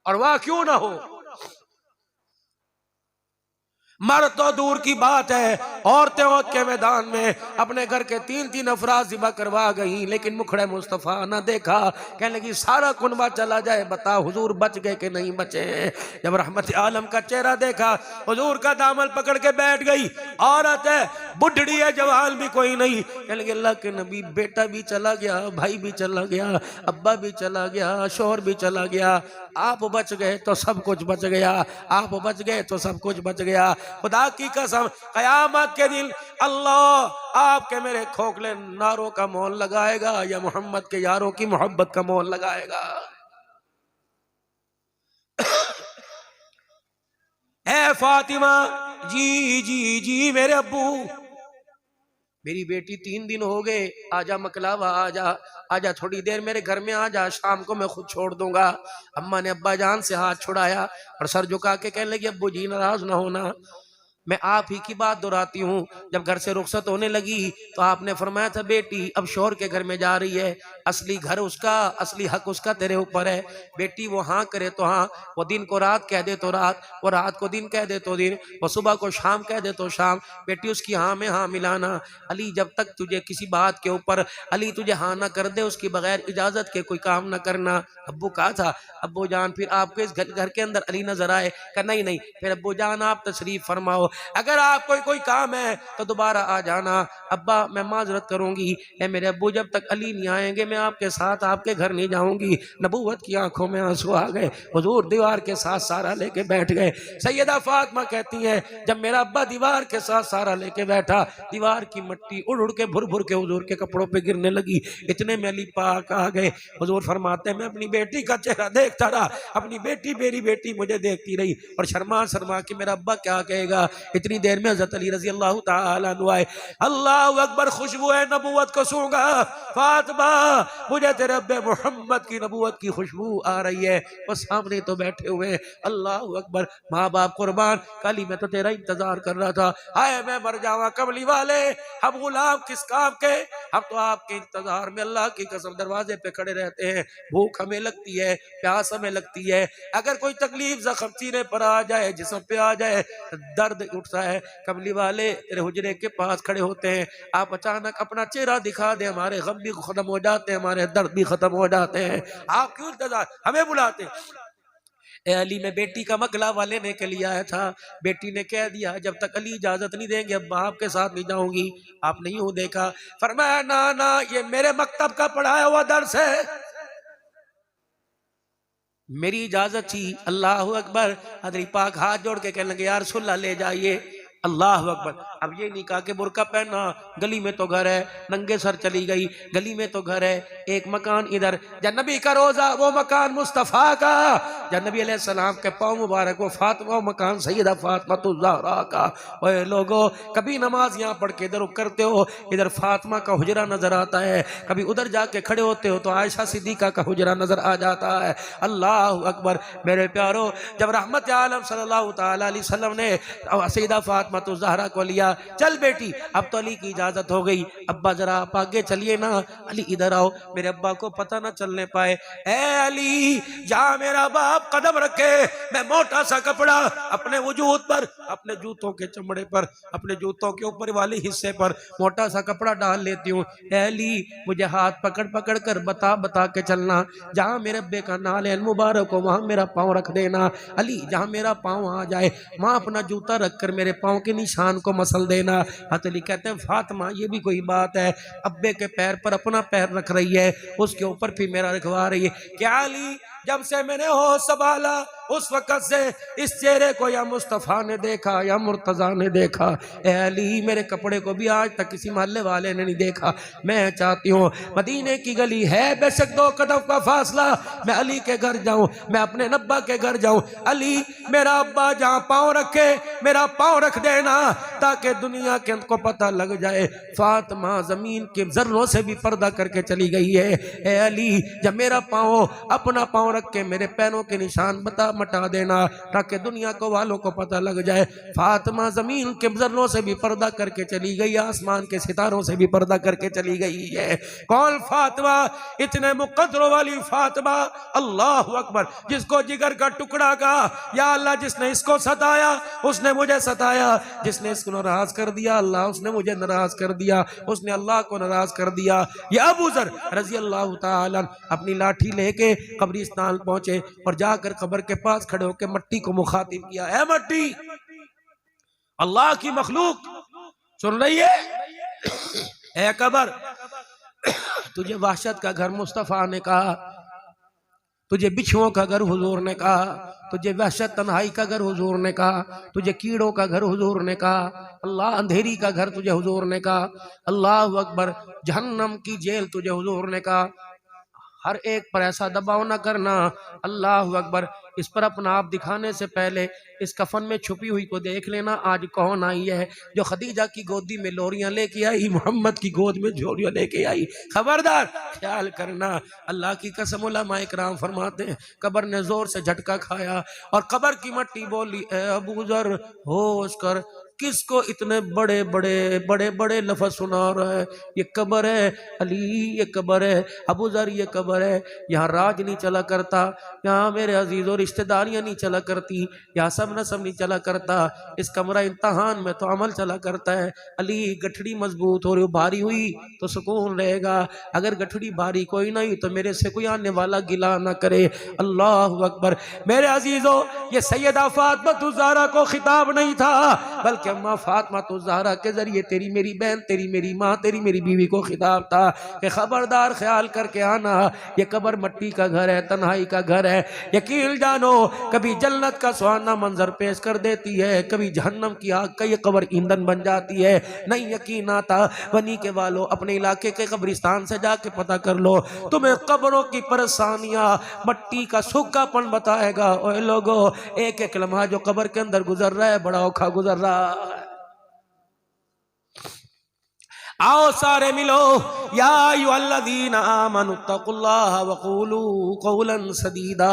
और वाह क्यों ना हो। मर्द तो दूर की बात है, औरतें औरत के मैदान में अपने घर के 3-3 अफराद ज़िबा करवा गई, लेकिन मुखड़े मुस्तफ़ा ना देखा। कहने लगी सारा कुनबा चला जाए, बता हुजूर बच गए कि नहीं बचे। जब रहमत आलम का चेहरा देखा, हुजूर का दामन पकड़ के बैठ गई। औरत है, बुढ़ड़ी है, जवान भी कोई नहीं। कहने लगी अल्लाह के नबी बेटा भी चला गया, भाई भी चला गया, अब्बा भी चला गया, शोहर भी चला गया, आप बच गए तो सब कुछ बच गया, आप बच गए तो सब कुछ बच गया। खुदा की कसम कयामत के दिन अल्लाह आपके मेरे खोखले नारों का मोल लगाएगा या मोहम्मद के यारों की मोहब्बत का मोल लगाएगा। ए फातिमा, जी जी जी मेरे अब्बू, मेरी बेटी 3 दिन हो गए, आजा मकलावा, आजा आजा, थोड़ी देर मेरे घर में आजा, शाम को मैं खुद छोड़ दूंगा। अम्मा ने अब्बा जान से हाथ छुड़ाया और सर झुका के कहने लगी अब्बू जी नाराज ना होना, मैं आप ही की बात दोहराती हूँ। जब घर से रुखसत होने लगी तो आपने फरमाया था बेटी अब शोहर के घर में जा रही है, असली घर उसका, असली हक उसका तेरे ऊपर है। बेटी वो हाँ करे तो हाँ, वो दिन को रात कह दे तो रात, वो रात को दिन कह दे तो दिन, वो सुबह को शाम कह दे तो शाम, बेटी उसकी हाँ में हाँ मिलाना। अली जब तक तुझे किसी बात के ऊपर अली तुझे हाँ ना कर दे, उसकी बगैर इजाजत के कोई काम ना करना। अब्बू कहा था अब्बू जान फिर आपके इस घर के अंदर अली नजर आए, कहा नहीं नहीं, फिर अब्बू जान आप तशरीफ फरमाओ, अगर आप कोई काम है तो दोबारा आ जाना। अब्बा मैं माजरत करूंगी, ए मेरे अब्बू जब तक अली नहीं आएंगे मैं आपके साथ आपके घर नहीं जाऊंगी। नबूवत की आंखों में आंसू आ गए, हुजूर दीवार के साथ सारा लेके बैठ गए। सैयदा फातिमा कहती है जब मेरा अब्बा दीवार के साथ सारा लेके बैठा, दीवार की मिट्टी उड़ उड़ के भुर भुर के हुजूर के कपड़ों पे गिरने लगी। इतने में अली पाक आ गए। हुजूर फरमाते मैं अपनी बेटी का चेहरा देखता रहा, अपनी बेटी मेरी बेटी मुझे देखती रही और शर्मा शर्मा के मेरा अब्बा क्या कहेगा। इतनी देर में हज़रत अली रज़ी अल्लाह ताला अन्हु आए, अल्लाह अकबर, खुशबू है नबूवत को सूंघा, फातिमा मुझे तेरे अब्बे मोहम्मद की नबूवत की खुशबू आ रही है। वो सामने तो बैठे हुए, अल्लाह अकबर, माँ बाप कुर्बान, कल ही मैं तो तेरा इंतजार कर रहा था, आए मैं मर जावा कमली वाले, हम गुलाम किस काम के, हम तो आपके इंतजार में अल्लाह की कसम दरवाजे पे खड़े रहते हैं। भूख हमें लगती है, प्यास हमें लगती है, अगर कोई तकलीफ जख्म सीने पर आ जाए, जिस्म पे आ जाए, दर्द उठता है, कमली वाले तेरे हुजरे के पास खड़े होते हैं, आप अचानक अपना चेहरा दिखा दे, हमारे गम भी खत्म हो जाते हैं, हमारे दर्द भी खत्म हो जाते हैं, आप क्यों इंतजार हमें बुलाते। ए अली मैं बेटी का मकलावा लेने के लिए आया था, बेटी ने कह दिया जब तक अली इजाजत नहीं देंगे अब आपके साथ नहीं जाऊंगी। आप नहीं हो देखा, फरमाया ना ना ये मेरे मकतब का पढ़ाया हुआ दर्स है, मेरी इजाजत थी। अल्लाह अकबर, हजरी पाक हाथ जोड़ के कहने लगे यार सुल्ला ले जाइए। अल्लाह अकबर, अब ये नहीं कहा कि बुर्का पहना, गली में तो घर है, नंगे सर चली गई, गली में तो घर है, एक मकान इधर, नबी का रोजा वो मकान मुस्तफ़ा का, नबी अलैहिस्सलाम के पाँव मुबारक वो फातिमा मकान सैयदा फातिमा तो ज़हरा का। ओए लोगो कभी नमाज यहाँ पढ़ के इधर करते हो, इधर फातिमा का हुजरा नजर आता है, कभी उधर जाके खड़े होते हो तो आयशा सिद्दीका का हुजरा नजर आ जाता है। अल्लाह अकबर मेरे प्यारो, जब रहमत आलम सल्लल्लाहु तआला अलैहि वसल्लम ने सैयदा फातिमा तो ज़हरा को लिया, चल बेटी अब तो अली की इजाजत हो गई, अब्बा जरा आप आगे चलिए ना, अली इधर आओ, मेरे अब्बा को पता ना चलने पाए। ए अली जहाँ मेरा बाप कदम रखे मैं मोटा सा कपड़ा अपने वजूद पर, अपने जूतों के चमड़े पर, अपने जूतों के ऊपर वाले हिस्से पर मोटा सा कपड़ा डाल लेती हूँ। अली मुझे हाथ पकड़ पकड़ कर बता बता के चलना, जहाँ मेरे अब्बे का नाल मुबारक हो वहाँ मेरा पाँव रख देना। अली जहाँ मेरा पाँव आ जाए वहाँ अपना जूता रख कर मेरे पाँव के निशान को मसल देना। हज़रत अली कहते हैं फातिमा ये भी कोई बात है, अब्बे के पैर पर अपना पैर रख रही है, उसके ऊपर भी मेरा रखवा रही है। क्या अली जब से मैंने होश संभाला उस वक्त से इस चेहरे को या मुस्तफ़ा ने देखा या मुर्तजा ने देखा, ए अली मेरे कपड़े को भी आज तक किसी मोहल्ले वाले ने नहीं देखा। मैं चाहती हूँ मदीने की गली है बेशक 2 कदम का फासला, मैं अली के घर जाऊं, मैं अपने नब्बा के घर जाऊं। अली मेरा अब्बा जहां पांव रखे मेरा पांव रख देना, ताकि दुनिया के को पता लग जाए फातिमा जमीन के जर्रों से भी पर्दा करके चली गई है। ए अली जब मेरा पांव अपना पांव रख के मेरे पैरों के निशान मटा देना, ताकि दुनिया को वालों को पता लग जाए फातिमा जमीन के जर्रों से भी पर्दा करके चली गई, आसमान के सितारों से भी पर्दा करके चली गई है। कौन फातिमा? इतने मुकद्दरों वाली फातिमा, अल्लाह अकबर, जिसको जिगर का टुकड़ा कहा, या अल्लाह जिसने इसको सताया उसने मुझे सताया, जिसने इसको नाराज कर दिया अल्लाह उसने मुझे नाराज कर दिया, उसने अल्लाह को नाराज कर दिया। या अबू ज़र रज़ी अल्लाह ताला अपनी लाठी लेके कब्रिस्तान पहुंचे और जाकर कब्र के पास खड़े होकर मट्टी को मुखातिब किया, है मट्टी, अल्लाह की मखलूक सुन रही है, ए कब्र तुझे वहशत का घर मुस्तफ़ा ने कहा, तुझे बिच्छुओं का घर हुजूर ने कहा, तुझे वहशत तन्हाई का घर हुजूर ने कहा, तुझे कीड़ों का घर हुजूर ने कहा, अल्लाह अंधेरी का घर तुझे हुजूर ने कहा, अल्लाह अकबर जहन्नम की जेल तुझे हुजूर ने कहा। हर एक पर ऐसा दबाव ना करना, अल्लाह अकबर। इस पर अपना आप दिखाने से पहले इस कफन में छुपी हुई को देख लेना, आज कौन आई है जो खदीजा की गोदी में लोरियां लेके आई, मोहम्मद की गोद में झोलियां लेके आई। खबरदार ख्याल करना, अल्लाह की कसम उलमाए किराम फरमाते हैं कब्र ने जोर से झटका खाया और कब्र की मट्टी बोली, ए अबू ज़र होश कर, किसको इतने बड़े बड़े बड़े बड़े लफ्ज़ सुना रहा है? ये कब्र है अली, ये कब्र है अबू ज़र, ये कब्र है। यहाँ राज नहीं चला करता, यहाँ मेरे अजीज़ों रिश्तेदारियाँ नहीं चला करती, यहाँ सब नसब नहीं चला करता, इस कमरा इम्तहान में तो अमल चला करता है। अली गठड़ी मजबूत हो रही, भारी हुई तो सुकून रहेगा, अगर गठड़ी भारी कोई नहीं तो मेरे से कोई आने वाला गिला ना करे। अल्लाह अकबर। मेरे अजीज़ों, ये सैयदा फातिमा ज़हरा को खिताब नहीं था, बल्कि अम्मा फातिमा ज़हरा के जरिए तेरी मेरी बहन, तेरी मेरी माँ, तेरी मेरी बीवी को खिताब था कि खबरदार ख्याल करके आना, ये कब्र मट्टी का घर है, तन्हाई का घर है। यकीन जानो कभी जन्नत का सुहाना मंजर पेश कर देती है, कभी जहन्नम की आग का ये कब्र ईंधन बन जाती है। नहीं यकीन आता बनी के वालों, अपने इलाके के कब्रिस्तान से जाके पता कर लो, तुम्हें कब्रों की परेशानियां, मट्टी का सूखापन बताएगा। ओए लोगो, एक एक लम्हा जो कब्र के अंदर गुजर रहा है बड़ा औखा गुजर रहा है। आओ सारे मिलो, या अय्युहल्लज़ीना आमनु तक़ुल्लाह वक़ूलू क़ौलन सदीदा।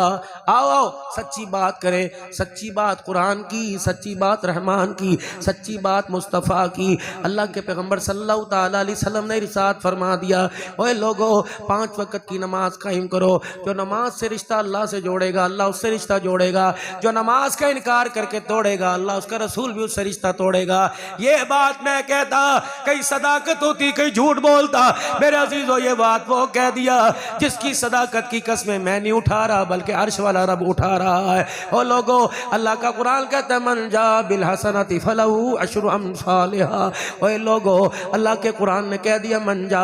आओ आओ सच्ची बात करें, सच्ची बात कुरान की, सच्ची बात रहमान की, सच्ची बात मुस्तफ़ा की। अल्लाह के पैगम्बर सल्लल्लाहु ताला अलैहि वसल्लम ने इरशाद फरमा दिया, ओए लोगो 5 वक्त की नमाज कायम करो। जो नमाज से रिश्ता अल्लाह से जोड़ेगा अल्लाह उससे रिश्ता जोड़ेगा, जो नमाज का इनकार करके तोड़ेगा अल्लाह उसका रसूल भी उससे रिश्ता तोड़ेगा। ये बात मैं कहता, कई सदाकत होती, कई झूठ बोलता। मेरे अजीजों, ये बात वो कह दिया जिसकी सदाकत की कसमें मैं नहीं उठा रहा बल्कि अर्श वाला रब उठा रहा है। ओ लोगो, अल्लाह का कुरान कहता है मन जा बिल हसनति फलहु अशरु अमसालिहा। ओए लोगो, अल्लाह के कुरान ने कह दिया मन जा।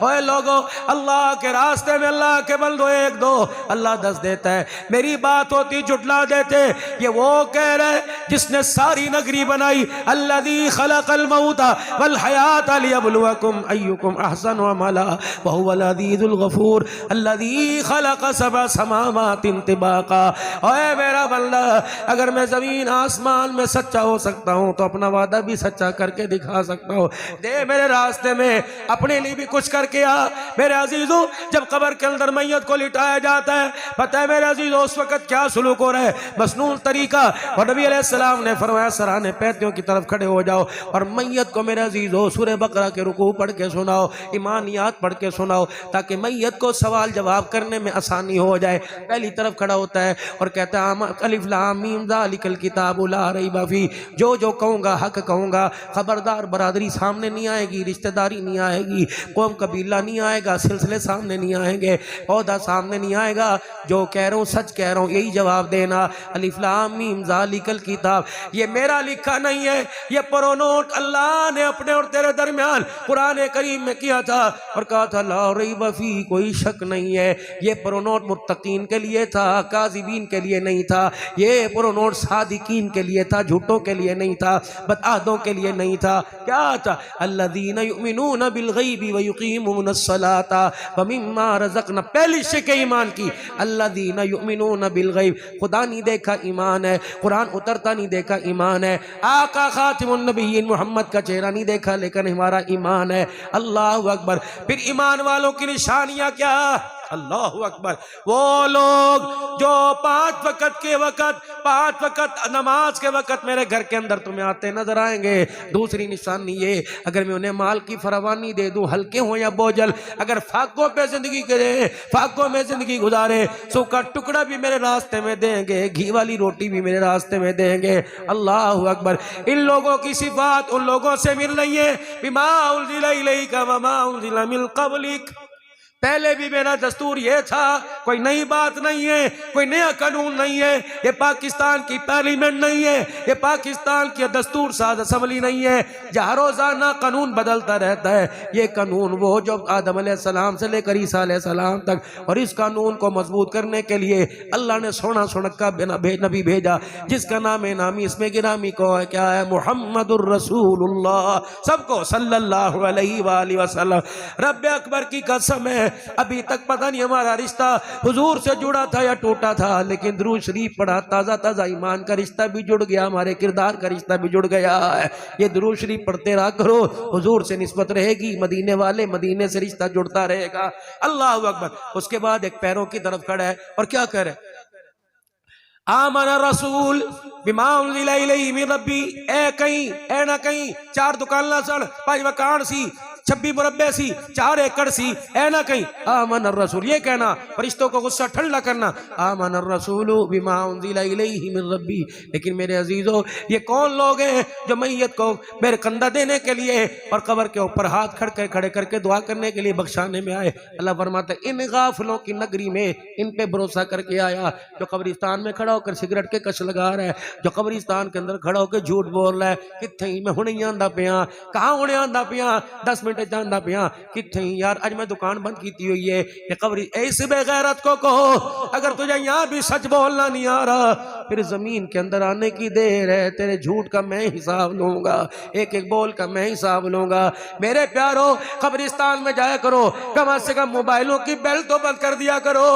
ओए लोगो, अल्लाह के रास्ते में अल्लाह के बंदो 1 2 अल्लाह 10 देता है। मेरी बात होती जुटला देते। ये वो कह रहे जिसने सारी नगरी बनाई, अल्लज़ी खलक़ल मौता वल हयात लियब्लुवकुम अय्युकुम अहसनु अमला व हुवल अज़ीज़ुल गफूर अल्लज़ी खलक़ सबअ समावातिन तिबाका। ओए मेरा बंदा, अगर मैं ज़मीन आसमान में सच्चा हो सकता हूँ तो अपना वादा भी सच्चा करके दिखा सकता हूँ। दे मेरे रास्ते में, अपने लिए भी कुछ करके आ। मेरे अजीजों, जब कब्र के अंदर मैयत को लिटाया जाता है, पता है मेरे अजीजों उस वक्त क्या सुलूक हो रहा है? मसनून तरीका। और नबी अलैहिस्सलाम ने फरमाया सराहने पैतियों की तरफ खड़े हो जाओ और मैयत को मेरे अजीजों सूरह बकरा के रुकू पढ़ के सुनाओ, ईमानियात पढ़ के सुनाओ, ताकि मैयत को सवाल जवाब करने में आसानी हो जाए। पहली तरफ खड़ा होता है और कहता है अलिफ लाम मीम ज़ालिकल किताबु ला रैब फीह। जो जो कहूँगा हक कहूँगा। खबरदार बरादरी सामने नहीं आएगी, रिश्तेदारी नहीं आएगी, कौम कबीला नहीं आएगा, सिलसिले सामने नहीं आएंगे, औहदा सामने नहीं आएगा। जो कह रहा हूँ सच कह रहा हूँ, यही जवाब देना। अलिफ लाम मीम ज़ालिकल किताब, ये मेरा लिखा नहीं है, ये प्रोनोट अल्लाह ने अपने और तेरे दरमियान कुरान करीम में किया था। और कहा था ला रैब फी, कोई शक नहीं है, ये प्रोनोट मुत्तकीन के लिए था, काज़िबीन के लिए नहीं था, ये प्रोनोट सादिकीन के लिए था, झूठों के लिए नहीं था, बदआहदों के लिए नहीं था। क्या था? अल्लज़ीना युमिनूना बिल गैबि व युकीमूनस सलाता व मिम्मा रज़क़ना, पहली शिक़ ईमान की, अल्लज़ीना युमिनूना बिल गैब, खुदा नहीं देखा ईमान है, कुरान उतरता नहीं देखा ईमान है, आका खातिमुन नबिय्यीन मोहम्मद का चेहरा नहीं देखा लेकिन हमारा ईमान है। अल्लाह अकबर। फिर ईमान वालों की निशानियां क्या? अल्लाह अकबर। वो लोग जो पांच वक़्त नमाज के वक़्त मेरे घर के अंदर तुम्हें आते नजर आएंगे। दूसरी निशानी ये, अगर मैं उन्हें माल की फरावानी दे दूं, हल्के हो या बोझल, अगर फाकों पे जिंदगी करे, फाकों में जिंदगी गुजारे, सूखा टुकड़ा भी मेरे रास्ते में देंगे, घी वाली रोटी भी मेरे रास्ते में देंगे। अल्लाह अकबर। इन लोगों की सिफात उन लोगों से मिल रही है, बिमा उनज़िला इलैका व मा उनज़िला मिन क़ब्लिक। पहले भी मेरा दस्तूर ये था, कोई नई बात नहीं है, कोई नया कानून नहीं है, ये पाकिस्तान की पार्लियामेंट नहीं है, ये पाकिस्तान की दस्तूर साज असम्बली नहीं है जहाँ रोजाना कानून बदलता रहता है। ये कानून वो जो आदम अलैहिस्सलाम से लेकर ईसा अलैहिस्सलाम तक, और इस कानून को मजबूत करने के लिए अल्लाह ने सोना सुनक्का नबी भेजा, जिसका नाम नामी इसमें गिरामी को है, क्या है? मुहम्मदुर रसूलुल्लाह, सबको सल्लल्लाहु अलैहि वसल्लम। रब्बे अकबर की कसम है, अभी तक पता नहीं हमारा रिश्ता हुजूर से जुड़ा था या टूटा था, लेकिन दुरूद शरीफ पढ़ा, ताज़ा ताज़ा ईमान का रिश्ता भी जुड़ गया, हमारे किरदार का रिश्ता भी जुड़ गया है। ये दुरूद शरीफ पढ़ते रहा करो, हुजूर से निस्बत रहेगी, मदीने वाले मदीने से रिश्ता जुड़ता रहेगा। अल्लाह अकबर। उसके बाद एक पैरों की तरफ खड़ा है और क्या कह रहे? आमना रसूल बिमा उनज़िला इलैहि मिन रब्बी। ए कहीं ए ना कहीं 4 दुकान लासण 5 मकान सी 26 मुरब्बे सी 4 एकड़ सी, ए ना कहीं आमन रसूल, ये कहना फरिश्तों को गुस्सा ठंडा करना, आमन रसूल बिमा उनज़िला इलैहि मिन रब्बी। लेकिन मेरे अजीजों, ये कौन लोग हैं जो मैयत को मेरे कंधा देने के लिए और कब्र के ऊपर हाथ खड़े करके दुआ करने के लिए बख्शाने में आए? अल्लाह फरमाता है इन गाफिलों की नगरी में इन पे भरोसा करके आया, जो कब्रिस्तान में खड़ा होकर सिगरेट के कश लगा रहा है, जो कब्रिस्तान के अंदर खड़ा होकर झूठ बोल रहा है, किथे मैं हुणे आंदा पिया, कहाँ हुणे आंदा पिया, 10 मिनट जांदा पिया, किथे यार आज मैं दुकान बंद की हुई है। ये कब्र ऐसे बेगैरत को कहो, अगर तुझे यहाँ भी सच बोलना नहीं आ रहा, फिर जमीन के अंदर आने की देर है, तेरे झूठ का मैं हिसाब लूंगा, एक एक बोल का मैं हिसाब लूंगा। मेरे प्यारो, कब्रिस्तान में जाया करो, कम से कम मोबाइलों की बेल तो बंद कर दिया करो।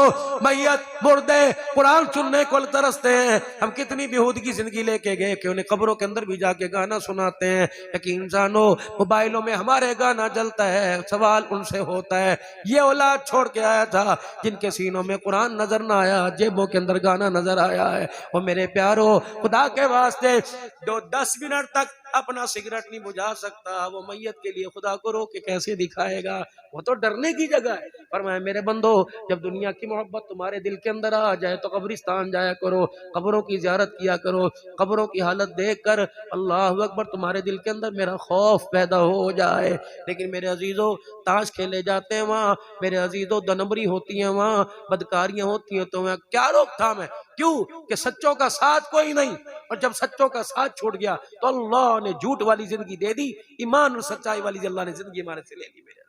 मैयत मुर्दे कुरान सुनने को तरसते हैं, हम कितनी बेहूदी की जिंदगी लेके गए कि उन्हें कब्रों के अंदर भी जाके गाना सुनाते हैं। लेकिन इंसानों, मोबाइलों में हमारे गाना जलता है, सवाल उनसे होता है, ये औलाद छोड़ के आया था जिनके सीनों में कुरान नजर ना आया, जेबों के अंदर गाना नजर आया है। और मेरे प्यारो, खुदा के वास्ते जो 10 मिनट तक अपना सिगरेट नहीं बुझा सकता, वो मैयत के लिए खुदा को रो के कैसे दिखाएगा? वो तो डरने की जगह है। पर मैं मेरे बंदो, जब दुनिया की मोहब्बत तुम्हारे दिल के अंदर आ जाए तो कब्रिस्तान जाया करो, कब्रों की ज़ियारत किया करो, कब्रों की हालत देख कर अल्लाह अकबर तुम्हारे दिल के अंदर मेरा खौफ पैदा हो जाए। लेकिन मेरे अजीजों, ताश खेले जाते हैं वहाँ, मेरे अजीजों दनबरी होती है वहाँ, बदकारियां होती हैं, तो वहाँ क्या रोकथाम है? क्यों कि सच्चों का साथ कोई नहीं, और जब सच्चों का साथ छूट गया तो अल्लाह ने झूठ वाली जिंदगी दे दी, ईमान और सच्चाई वाली अल्लाह ने जिंदगी हमारे से ले ली। मेरे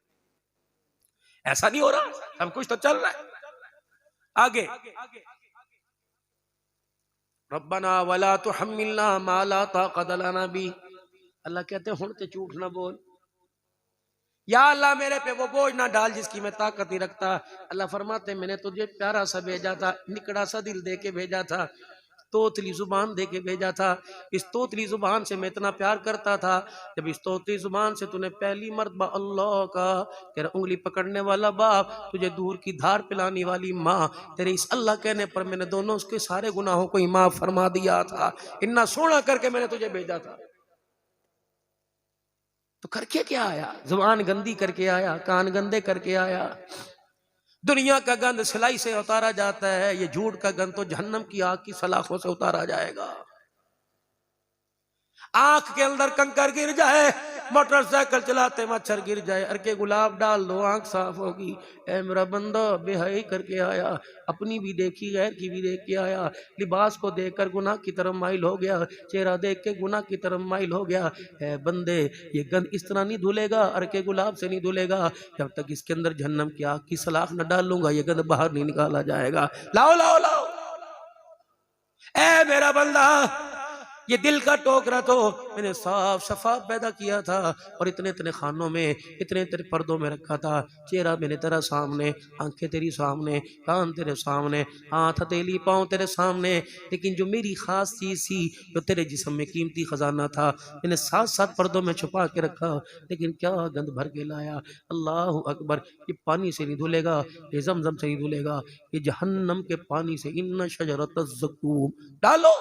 ऐसा नहीं हो रहा, सब कुछ तो चल रहा है आगे। रब्बना वला तुहम्मिलना मा ला ताक़त लना बी। अल्लाह कहते हैं हुण ते झूठ ना बोल, या अल्लाह मेरे पे वो बोझ ना डाल जिसकी मैं ताकत नहीं रखता। अल्लाह फरमाते मैंने तुझे प्यारा सा भेजा था, निकड़ा सा दिल दे के भेजा था, तोतली जुबान दे के भेजा था। इस तोतली जुबान से मैं इतना प्यार करता था, जब इस तोतली जुबान से तूने पहली मर्तबा अल्लाह का, तेरा उंगली पकड़ने वाला बाप, तुझे दूर की धार पिलाने वाली माँ, तेरे इस अल्लाह कहने पर मैंने दोनों उसके सारे गुनाहों को माफ फरमा दिया था। इतना सोना करके मैंने तुझे भेजा था, तो करके क्या आया? जुबान गंदी करके आया, कान गंदे करके आया। दुनिया का गंद सिलाई से उतारा जाता है, ये झूठ का गंद तो जहन्नम की आग की सलाखों से उतारा जाएगा। आंख के अंदर कंकर गिर जाए मोटरसाइकिल चलाते मच्छर गिर जाए, अर्के गुलाब डाल दो, आंख साफ होगी। ऐ मेरा बंदा बेहयाई करके आया, अपनी भी देखी गैर की भी देख के आया, लिबास को देखकर गुनाह की तरफ माइल हो गया, चेहरा देख के गुनाह की तरफ माइल हो गया। ऐ बंदे ये गंद इस तरह नहीं धुलेगा, अर्के गुलाब से नहीं धुलेगा, जब तक इसके अंदर जहन्नम की आग की सलाख न डाल लूंगा ये गंद बाहर नहीं निकाला जाएगा। लाओ लाओ लाओ। ऐ मेरा बंदा, ये दिल का टोकरा तो मैंने साफ शफाफ पैदा किया था और इतने इतने खानों में, इतने इतने पर्दों में रखा था। चेहरा मेरे तेरा सामने, आंखें तेरी सामने, कान तेरे सामने, हाथ हथेली पाँव तेरे सामने, लेकिन जो मेरी खास चीज थी, जो तेरे जिस्म में कीमती खजाना था, मैंने साथ साथ पर्दों में छुपा के रखा, लेकिन क्या गंद भर के लाया। अल्लाह अकबर। ये पानी से नहीं धुलेगा, ये जमजम से नहीं धुलेगा, ये जहन्नम के पानी से। इन्ना शजरत ज़क़ूम डालो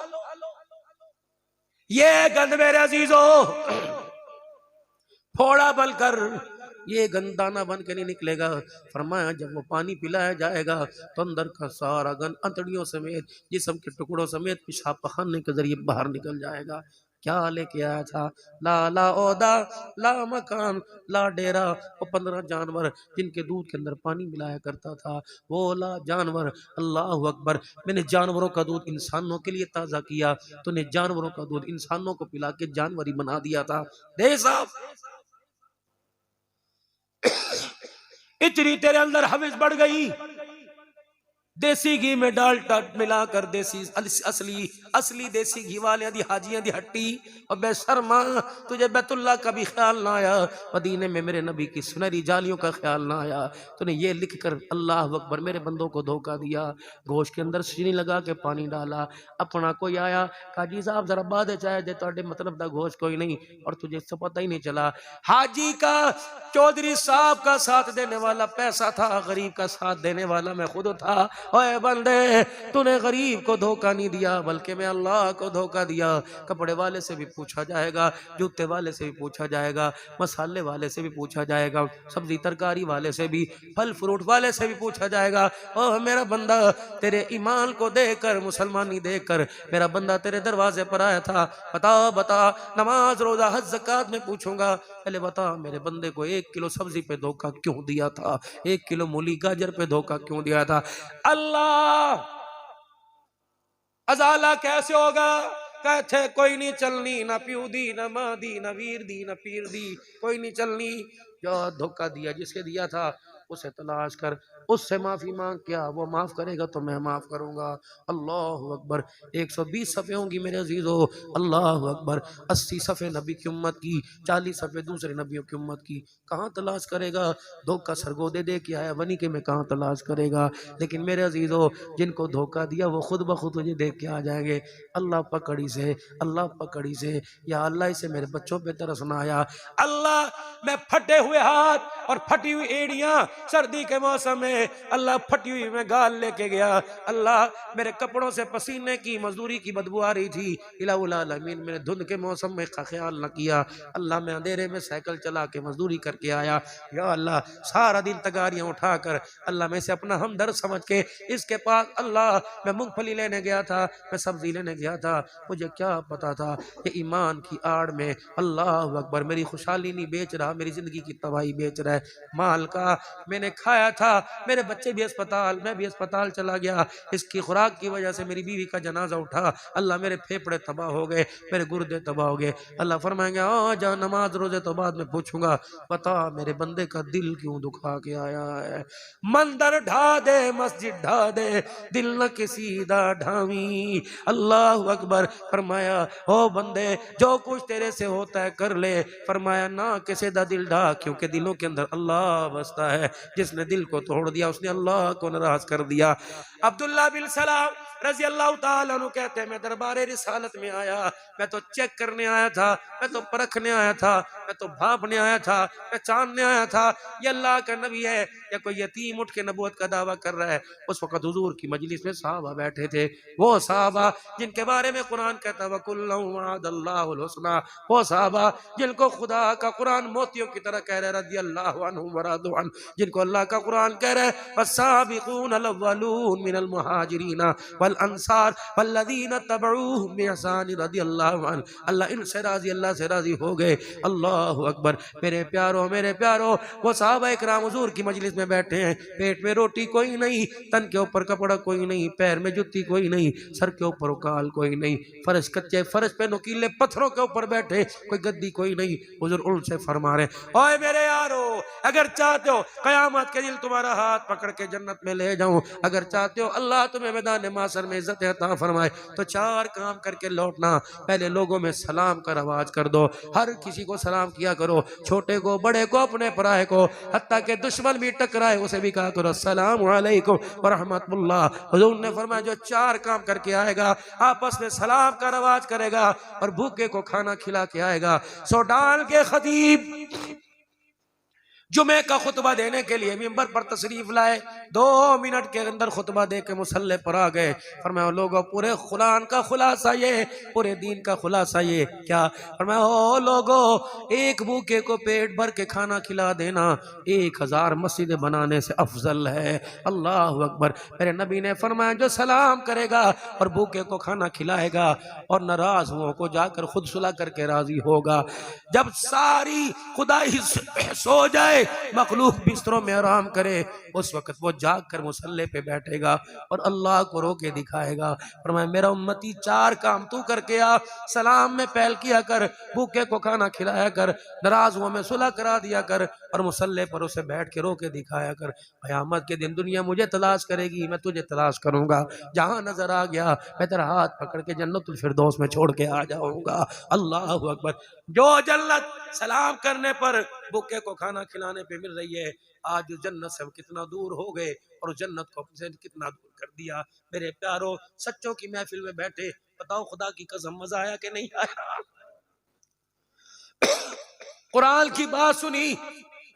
ये गंद मेरे अजीजों, फोड़ा बनकर ये गंदाना बन के नहीं निकलेगा। फरमाया जब वो पानी पिलाया जाएगा तो अंदर का सारा गंद अंतड़ियों समेत, जिस्म के टुकड़ों समेत पेशाब पखाने के जरिए बाहर निकल जाएगा। क्या लेके आया था? ला ला ओदा, ला मकान, ला डेरा। वो 15 जानवर जिनके दूध के अंदर पानी मिलाया करता था, वो ला जानवर। अल्लाह अकबर। मैंने जानवरों का दूध इंसानों के लिए ताज़ा किया, तूने जानवरों का दूध इंसानों को पिला के जानवरी बना दिया था। दे साहब, इतनी तेरे अंदर हविस बढ़ गई, देसी घी में डालडा मिलाकर, देसी असली देसी घी वाले दी हाजियां दी हट्टी। और बेशर्मा, तुझे बैतुल्लाह का भी ख्याल ना आया, मदीने में मेरे नबी की सुनहरी जालियों का ख्याल ना आया। तूने ये लिख कर अल्लाह अकबर मेरे बंदों को धोखा दिया। गोश्त के अंदर चीनी लगा के पानी डाला। अपना कोई आया, हाजी साहब जरा बाद चाहे दे, तो मतलब दा गोश्त कोई नहीं, और तुझे इससे पता ही नहीं चला। हाजी का, चौधरी साहब का साथ देने वाला पैसा था, गरीब का साथ देने वाला मैं खुद था। ओए बंदे, तूने गरीब को धोखा नहीं दिया, बल्कि मैं अल्लाह को धोखा दिया। कपड़े वाले से भी पूछा जाएगा, जूते वाले से भी पूछा जाएगा, मसाले वाले से भी पूछा जाएगा, सब्जी तरकारी वाले से भी, फल फ्रूट वाले से भी पूछा जाएगा। ओह मेरा बंदा, तेरे ईमान को देखकर, मुसलमानी देखकर मेरा बंदा तेरे दरवाजे पर आया था। बता बता, नमाज रोजा हज ज़कात में पूछूंगा, पहले बता मेरे बंदे को 1 किलो सब्जी पे धोखा क्यों दिया था, 1 किलो मूली गाजर पे धोखा क्यों दिया था। अल्लाह, अजाला कैसे होगा? कहते कोई नहीं चलनी, ना प्यू दी, ना माँ दी, ना वीर दी, ना पीर दी, कोई नहीं चलनी। जो धोखा दिया, जिसके दिया था उसे तलाश कर, उससे माफी मांग, क्या वो माफ करेगा तो मैं माफ करूंगा। अल्लाह अकबर। 120 सफ़े होंगी मेरे अजीजों, अल्लाह अकबर। 80 सफ़े नबी की उम्मत की, 40 सफ़े दूसरे नबियों की उम्मत की। कहाँ तलाश करेगा? धोखा सरगोदे दे के आया बनी के में कहाँ तलाश करेगा। लेकिन मेरे अजीजों, जिनको धोखा दिया वो खुद ब खुद तुझे देख के आ जाएंगे। अल्लाह पकड़ी से, अल्लाह पकड़ी से, या अल्लाह इसे मेरे बच्चों पे तरस ना आया। अल्लाह, मैं फटे हुए हाथ और फटी हुई एड़ियां, सर्दी के मौसम में अल्लाह फटी हुई मैं गाल लेके गया। अल्लाह, मेरे कपड़ों से पसीने की, मजदूरी की बदबू आ रही थी। इलाहुल आलमीन, मैंने धुंध के मौसम में ख्याल न किया। अल्लाह, मैं अंधेरे में साइकिल चला के मजदूरी करके आया। या अल्लाह, सारा दिन तगारियां उठाकर, अल्लाह मैं से अपना हमदर्द समझ के इसके पास, अल्लाह मैं मूंगफली लेने गया था, मैं सब्जी लेने गया था। मुझे क्या पता था कि ईमान की आड़ में अल्लाह अकबर मेरी खुशहाली नहीं बेच रहा, मेरी जिंदगी की तबाही बेच रहा है। माल का मैंने खाया था, मेरे बच्चे भी अस्पताल, मैं भी अस्पताल चला गया। इसकी खुराक की वजह से मेरी बीवी का जनाजा उठा। अल्लाह, मेरे फेफड़े तबाह हो गए, मेरे गुर्दे तबाह हो गए। अल्लाह फरमाएंगे, जा नमाज रोजे तो बाद में पूछूंगा, बता मेरे बंदे का दिल क्यों दुखा के आया है। मंदिर ढा दे, मस्जिद ढा दे, दिल न किसी दा ढावी। अल्लाह अकबर। फरमाया, ओ बंदे, जो कुछ तेरे से होता है कर ले। फरमाया, ना किसी दा दिल ढा, क्योंकि दिलों के अंदर अल्लाह बसता है। जिसने दिल को तोड़ दिया उसने अल्लाह को नाराज कर दिया। अब्दुल्ला बिन सलाम रजी अल्लाह ताला अन्हु कहते हैं, मैं दरबारे रिसालत में आया, मैं तो चेक करने आया था, मैं तो परखने आया था, मैं तो भापने आया था, पहचानने आया था ये अल्लाह का नबी है या कोई यतीम उठ के नबूवत का दावा कर रहा है। उस वक्त हुजूर की मजलिस में साहबा बैठे थे, वो साहबा जिनके बारे में कुरान कहता है वकुल्लुहु वअदल्लाहुल हुस्ना, वो साहबा जिनको खुदा का कुरान मोतियों की तरह कह रहा है रदियल्लाहु अन्हु व रदू अन्हु, जिनको अल्लाह का कुरान कह रहा है वस्साबिकून अल-अव्वलून मिनल मुहाजिरीन वल अंसार वल्लज़ीना तबऊहुम बिइहसान रदियल्लाहु अन्हु। अल्लाह इनसे राजी, अल्लाह से राजी हो गए। अल्लाह अल्लाहु अकबर। मेरे प्यारो वो साहबा इकराम हुजूर की मजलिस में बैठे हैं, पेट में रोटी कोई नहीं, तन के ऊपर कपड़ा कोई नहीं, पैर में जुत्ती कोई नहीं, सर के ऊपर उकाल कोई नहीं, फर्श कच्चे फर्श पे नुकीले पत्थरों के ऊपर बैठे, कोई गद्दी कोई नहीं। हुजूर उनसे फरमा रहे, ओए मेरे यारो, अगर चाहते हो कयामत के दिन तुम्हारा हाथ पकड़ के जन्नत में ले जाऊं, अगर चाहते हो अल्लाह तुम्हें मैदान माशर में इज्जत अता फरमाए, तो 4 काम करके लौटना। पहले लोगों में सलाम का रवाज कर दो, हर किसी को सलाम किया करो, छोटे को बड़े को अपने पराये को, हत्ता के दुश्मन भी टकराए उसे भी कहा करो अस्सलाम वालेकुम व रहमतुल्लाह। हुजूर ने फरमाया जो 4 काम करके आएगा, आपस में सलाम का रवाज करेगा और भूखे को खाना खिला के आएगा। सो डाल के खतीब जुमे का खुतबा देने के लिए मिंबर पर तशरीफ लाए, 2 मिनट के अंदर खुतबा दे के मुसल्ले पर आ गए। फरमाया लोगों पूरे कुरान का खुलासा ये, पूरे दीन का खुलासा ये क्या? फरमाया ओ लोगों, एक भूखे को पेट भर के खाना खिला देना 1000 मस्जिद बनाने से अफजल है। अल्लाह अकबर। मेरे नबी ने फरमाया जो सलाम करेगा और भूखे को खाना खिलाएगा और नाराज हुओं को जाकर खुद सुलह करके राजी होगा, जब सारी खुदाई सो जाए, मखलूक बिस्तरों में आराम करे, उस वक्त वो जाग कर मुसल्ले पे बैठेगा और अल्लाह को रो के दिखाएगा। फरमाया मेरा उम्मती 4 काम तू करके आ, सलाम में पहल किया कर, भूखे को खाना खिलाया कर, नाराज हुआ में सुलह करा दिया कर और मुसल्ले पर उसे बैठ के रो के दिखाया कर। क़यामत के दिन दुनिया मुझे तलाश करेगी, मैं तुझे तलाश करूंगा, जहां नजर आ गया मैं तेरा हाथ पकड़ के जन्नतुल फिरदौस में छोड़ के आ जाऊंगा। अल्लाह अकबर। जो जन्नत सलाम करने पर भूखे को खाना खिलाने पे मिल रही है, आज उस जन्नत से हम कितना दूर हो गए और उस जन्नत को अपने से कितना दूर कर दिया। मेरे प्यारो, सच्चों की महफिल में बैठे, बताओ खुदा की कसम मजा आया कि नहीं आया? कुरान की बात सुनी,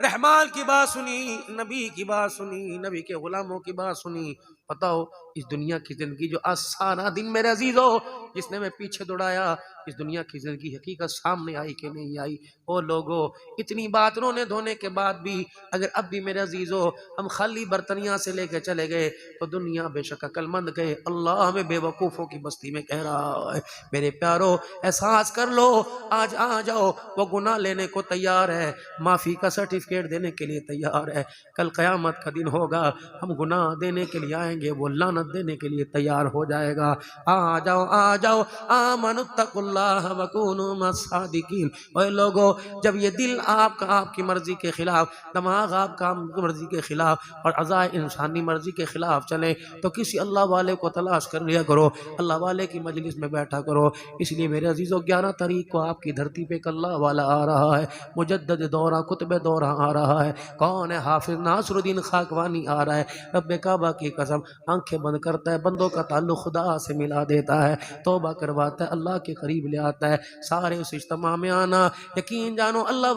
रहमान की बात सुनी, नबी की बात सुनी, नबी के गुलामों की बात सुनी। बताओ इस दुनिया की जिंदगी जो आज सारा दिन मेरे अजीजों जिसने मैं पीछे दौड़ाया, इस दुनिया की जिंदगी हकीकत सामने आई कि नहीं आई? ओ लोगो, इतनी बात रोने धोने के बाद भी अगर अब भी मेरे अजीजों हम खाली बर्तनियां से लेके चले गए तो दुनिया बेशक अक्लमंद गए, अल्लाह हमें बेवकूफ़ों की बस्ती में कह रहा है। मेरे प्यारो, एहसास कर लो, आज आ जाओ, वो गुनाह लेने को तैयार है, माफ़ी का सर्टिफिकेट देने के लिए तैयार है। कल क़यामत का दिन होगा, हम गुनाह देने के लिए आएंगे, वो लानत देने के लिए तैयार हो जाएगा। आ जाओ आमनुत्तकुल्लाह वकूनू मस्सादिकीन। ओए लोगो, जब ये दिल आपका आपकी मर्जी के खिलाफ, दिमाग आपका मर्जी के खिलाफ और अज़ाए इंसानी मर्जी के खिलाफ चले तो किसी अल्लाह वाले को तलाश कर लिया करो, अल्लाह वाले की मजलिस में बैठा करो। इसलिए मेरे अजीज़ों 11 तारीख को आपकी धरती पे एक अल्लाह वाला आ रहा है, मुजद्दद दौरा कुतुब दौरा आ रहा है। कौन है? हाफिज नासरुद्दीन खाकवानी आ रहा है। रब्बे काबा की कसम, आंखें बंद करता है, बंदों का ताल्लुक खुदा से मिला देता है, तौबा करवाता है, अल्लाह के करीब ले आता है। सारे उस इज्तिमा में आना, यकीन जानो अल्लाह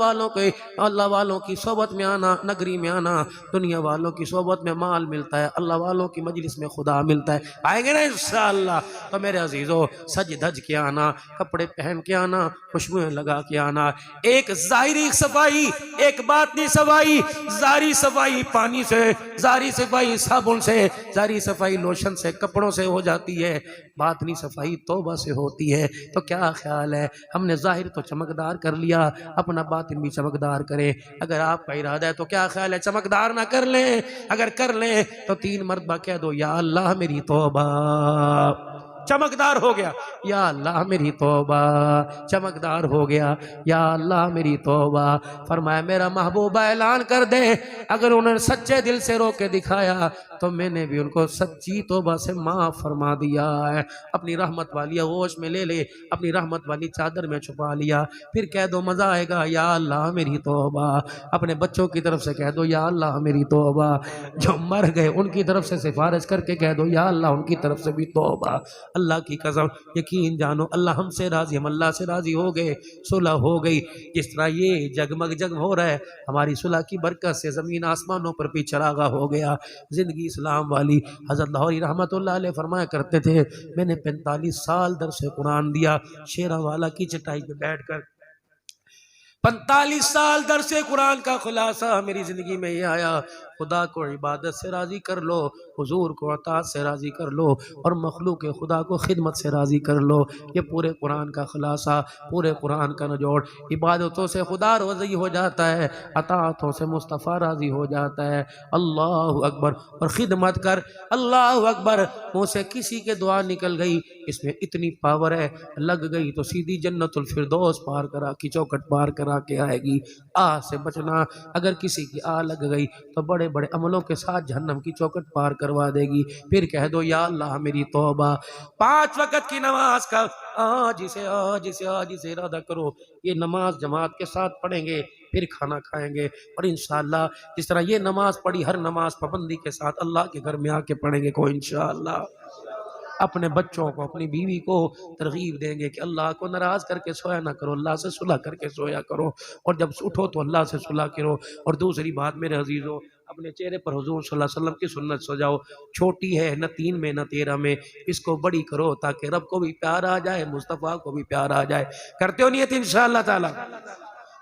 वालों की सोबत में आना, नगरी में आना, दुनिया वालों की सोबत में माल मिलता है, अल्लाह वालों की मजलिस में खुदा मिलता है। आएंगे ना इंशाअल्लाह? तो मेरे अजीजों, सज धज के आना, कपड़े पहन के आना, खुशबुएं लगा के आना। एक ज़ाहिरी सफाई, एक बातनी सफाई। ज़ाहिरी सफाई पानी से, ज़ाहिरी सफाई साबुन से, ज़ाहिरी सफाई लोशन से, कपड़ों से हो जाती है, बातनी सफाई तौबा से होती है। तो क्या ख्याल है, हमने ज़ाहिर तो चमकदार कर लिया, अपना बातिन भी चमकदार करें। अगर आपका इरादा है तो क्या ख्याल है चमकदार ना कर लें? अगर कर लें तो 3 मरतबा कह दो, या अल्लाह मेरी तौबा। चमकदार हो गया, या अल्लाह मेरी तौबा। चमकदार हो गया, या अल्लाह मेरी तौबा। फरमाया मेरा महबूबा ऐलान कर दे, अगर उन्होंने सच्चे दिल से रो के दिखाया तो मैंने भी उनको सच्ची तौबा से माफ फरमा दिया है। अपनी रहमत वाली होश में ले ले, अपनी रहमत वाली चादर में छुपा लिया, फिर कह दो मजा आएगा, या अल्लाह मेरी तौबा। अपने बच्चों की तरफ से कह दो, या अल्लाह मेरी तौबा। जो मर गए उनकी तरफ से सिफारिश करके कह दो, या अल्लाह उनकी तरफ से भी तौबा। अल्लाह की कसम, यकीन जानो अल्लाह हमसे राजी, हम अल्लाह से राजी हो गए, सुलह हो गई। जिस तरह ये जगमग हो रहा है, हमारी सुलह की बरकत से जमीन आसमानों पर भी चरागा हो गया। जिंदगी इस्लाम वाली। हज़रत लाहौरी रहमतुल्लाह अलैह फरमाया करते थे, मैंने 45 साल दर्स कुरान दिया, शेरा वाला की चटाई पे बैठकर 45 साल दरसे कुरान का खुलासा मेरी जिंदगी में ये आया, खुदा को इबादत से राजी कर लो, हुजूर को अताअत से राजी कर लो, और मखलूक खुदा को खिदमत से राजी कर लो। ये पूरे कुरान का खुलासा, पूरे कुरान का निचोड़। इबादतों से खुदा राजी हो जाता है, अताअतों से मुस्तफ़ा राजी हो जाता है। अल्लाह अकबर। और खिदमत कर, अल्लाह अकबर। मुँह से किसी के दुआ निकल गई, इसमें इतनी पावर है, लग गई तो सीधी जन्नतुल फिरदौस पार करा की चौखट पार करा के आएगी। आ से बचना, अगर किसी की आ लग गई तो बड़े बड़े अमलों के साथ जहन्नम की चौखट पार करवा देगी। फिर कह दो या अल्लाह मेरी तौबा। 5 वक्त की नमाज का आज से इरादा करो। ये नमाज जमात के साथ पढ़ेंगे, फिर खाना खाएंगे, और इंशाअल्लाह जिस तरह ये नमाज पढ़ी, हर नमाज पाबंदी के साथ अल्लाह के घर में आके पढ़ेंगे को इंशाअल्लाह। अपने बच्चों को, अपनी बीवी को तरगीब देंगे कि अल्लाह को नाराज करके सोया ना करो, अल्लाह से सुलह करके सोया करो, और जब उठो तो अल्लाह से सुलह करो। और दूसरी बात मेरे अजीजों, अपने चेहरे पर हुजूर सल्लल्लाहु अलैहि वसल्लम की सुन्नत सजाओ। छोटी है न 3 में न 13 में, इसको बड़ी करो ताकि रब को भी प्यार आ जाए, मुस्तफ़ा को भी प्यार आ जाए। करते हो नियत इंशाअल्लाह ताला।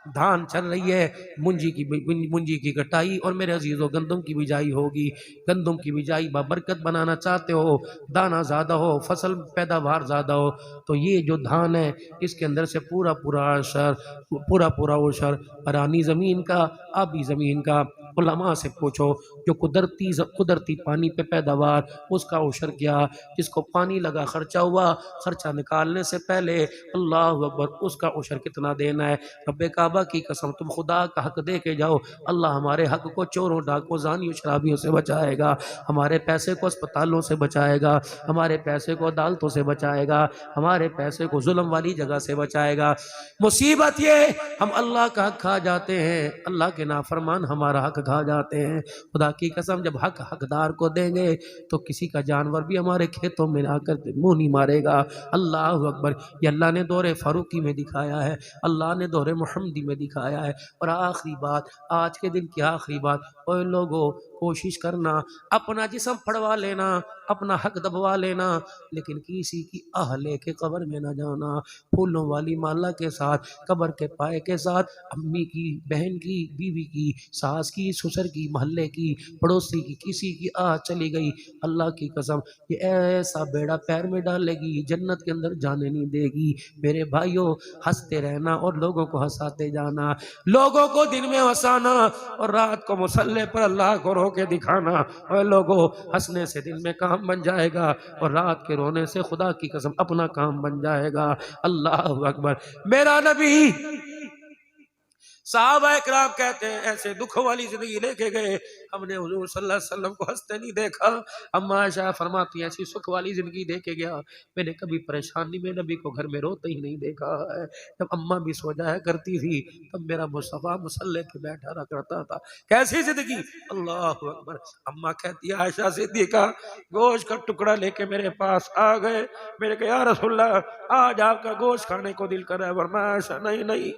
धान चल रही है, मुंजी की कटाई, और मेरे अजीजों गंदम की बिजाई होगी। गंदम की बिजाई बाबरकत बनाना चाहते हो, दाना ज़्यादा हो, फसल पैदावार ज़्यादा हो, तो ये जो धान है इसके अंदर से पूरा पूरा अशर, पूरा पूरा उशर रानी ज़मीन का, आबी ज़मीन का। उलमा से पूछो, जो कुदरती पानी पे पैदावार, उसका उशर क्या, जिसको पानी लगा खर्चा हुआ, खर्चा निकालने से पहले अल्लाह अकबर, उसका उशर कितना देना है। रब्बे काबा की कसम, तुम खुदा का हक दे के जाओ, अल्लाह हमारे हक को चोरों डाकों जानियों शराबियों से बचाएगा, हमारे पैसे को अस्पतालों से बचाएगा, हमारे पैसे को अदालतों से बचाएगा, हमारे पैसे को जुल्म वाली जगह से बचाएगा। मुसीबत ये हम अल्लाह का हक खा जाते हैं, अल्लाह के नाफरमान हमारा हक खा जाते हैं। खुदा की कसम, जब हक हकदार को देंगे तो किसी का जानवर भी हमारे खेतों में आकर मुंह नहीं मारेगा। अल्लाह अकबर। ये अल्लाह ने दौरे फारूकी में दिखाया है, अल्लाह ने दौरे मुहम्मदी में दिखाया है। और आखिरी बात, आज के दिन की आखिरी बात, ओए लोगों, कोशिश करना अपना जिस्म फड़वा लेना, अपना हक दबवा लेना, लेकिन किसी की आह लेके कब्र में ना जाना। फूलों वाली माला के साथ, कब्र के पाए के साथ, अम्मी की, बहन की, बीवी की, सास की, ससुर की, मोहल्ले की, पड़ोसी की, किसी की आह चली गई, अल्लाह की कसम ये ऐसा बेड़ा पैर में डालेगी, जन्नत के अंदर जाने नहीं देगी। मेरे भाइयों, हंसते रहना और लोगों को हंसाते जाना, लोगों को दिन में हंसाना और रात को मुसल्ले पर अल्लाह को रो के दिखाना। और लोगों, हंसने से दिन में काम बन जाएगा, और रात के रोने से खुदा की कसम अपना काम बन जाएगा। अल्लाह अकबर। मेरा नबी, साहबा इकराम कहते हैं, ऐसे दुख वाली जिंदगी लेके गए, हमने हुजूर सल्लल्लाहु अलैहि वसल्लम को हंसते नहीं देखा। अम्मा आयशा फरमाती हैं, ऐसी सुख वाली जिंदगी देके गया, मैंने कभी परेशानी में नबी को घर में रोते ही नहीं देखा है। जब अम्मा भी सो जाया करती थी, तब मेरा मुस्तफा मुसल्ले पे बैठा रहा करता था। कैसी जिंदगी, अल्लाह अकबर। अम्मा कहती है, आयशा सिद्दीका गोश्त का टुकड़ा लेके मेरे पास आ गए, मैंने कहा या रसूलल्लाह, आज आपका गोश्त खाने को दिल कर रहा है। फरमाया आयशा नहीं नहीं।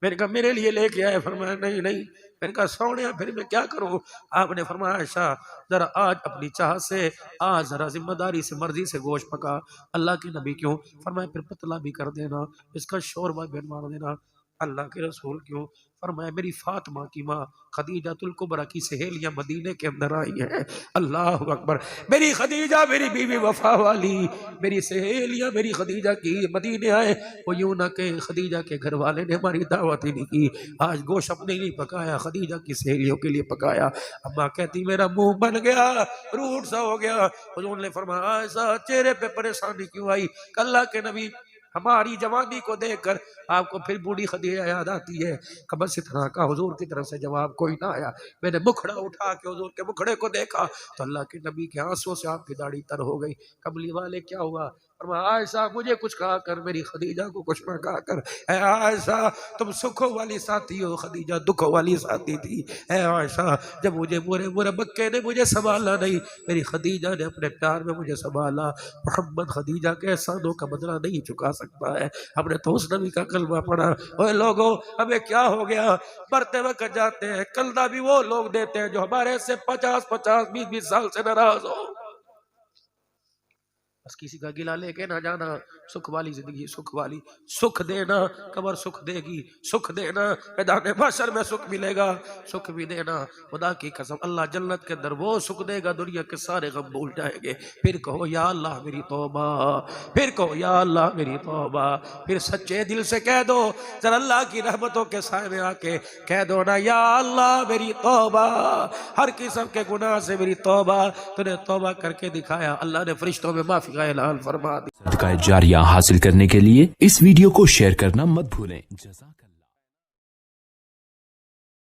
मैंने कहा मेरे लिए लेके आए। फरमाया नहीं नहीं। मैंने कहा सोने फिर मैं क्या करूं। आपने फरमाया आयशा, जरा आज अपनी चाह से, आज जरा जिम्मेदारी से, मर्जी से गोश्त पका। अल्लाह के नबी क्यों? फरमाया फिर पतला भी कर देना, इसका शोरबा बनवा देना। अल्लाह के रसूल क्यों? फरमाया मेरी फातिमा की माँ खदीजातुल कुबरा की सहेलियां मदीने के अंदर आई हैं। अल्लाह अकबर। मेरी खदीजा, मेरी बीवी वफा वाली, मेरी सहेलियां मेरी खदीजा की मदीने आए। वो यूं ना के खदीजा के घर वाले ने हमारी दावत ही नहीं की, आज गोश्त अपने लिए पकाया, खदीजा की सहेलियों के लिए पकाया। अम्मा कहती मेरा मुंह बन गया, रूठ सा हो गया। हुजूर ने फरमाया ऐसा चेहरे पे परेशानी क्यों आई? अल्लाह के नबी, हमारी जवानी को देखकर आपको फिर बूढ़ी खदीजा याद आती है। खबर से तरह का हुजूर की तरफ से जवाब कोई ना आया। मैंने मुखड़ा उठा के हुजूर के मुखड़े को देखा तो अल्लाह के नबी के आंसुओं से आपकी दाढ़ी तर हो गई। कमली वाले क्या हुआ? और आयशा मुझे कुछ कहा कर, मेरी खदीजा को कुछ ना कहा कर। ऐ आयशा, तुम सुखों वाली साथी हो, खदीजा दुखों वाली साथी थी। ऐ आयशा, जब मुझे बुरे बुरे मक्के ने मुझे संभाला नहीं, मेरी खदीजा ने अपने प्यार में मुझे संभाला। मोहम्मद खदीजा के एहसानों का बदला नहीं चुका सकता है। हमने तो उस नबी का कलमा पढ़ा। ओए लोगों, हमें क्या हो गया? मरते वक्त जाते हैं, कलमा भी वो लोग देते हैं जो हमारे से 50-50, 20-20 साल से नाराज हो। बस किसी का गिला लेके ना जाना। सुख वाली जिंदगी, सुख वाली, सुख देना, कब्र सुख देगी, सुख देना, मैदान महशर में सुख मिलेगा, सुख भी देना। खुदा की कसम अल्लाह जन्नत के अंदर वो सुख देगा, दुनिया के सारे गम भूल जाएंगे। फिर कहो या अल्लाह मेरी तौबा, फिर कहो या अल्लाह मेरी तौबा। फिर सच्चे दिल से कह दो, जरा अल्लाह की रहमतों के साए में आके कह दो ना, या अल्लाह मेरी तौबा, हर किस्म के गुनाह से मेरी तौबा। तूने तौबा करके दिखाया, अल्लाह ने फरिश्तों में माफी का ऐलान फरमा दिया। सदका जारिया हासिल करने के लिए इस वीडियो को शेयर करना मत भूलें। जज़ाकल्लाह।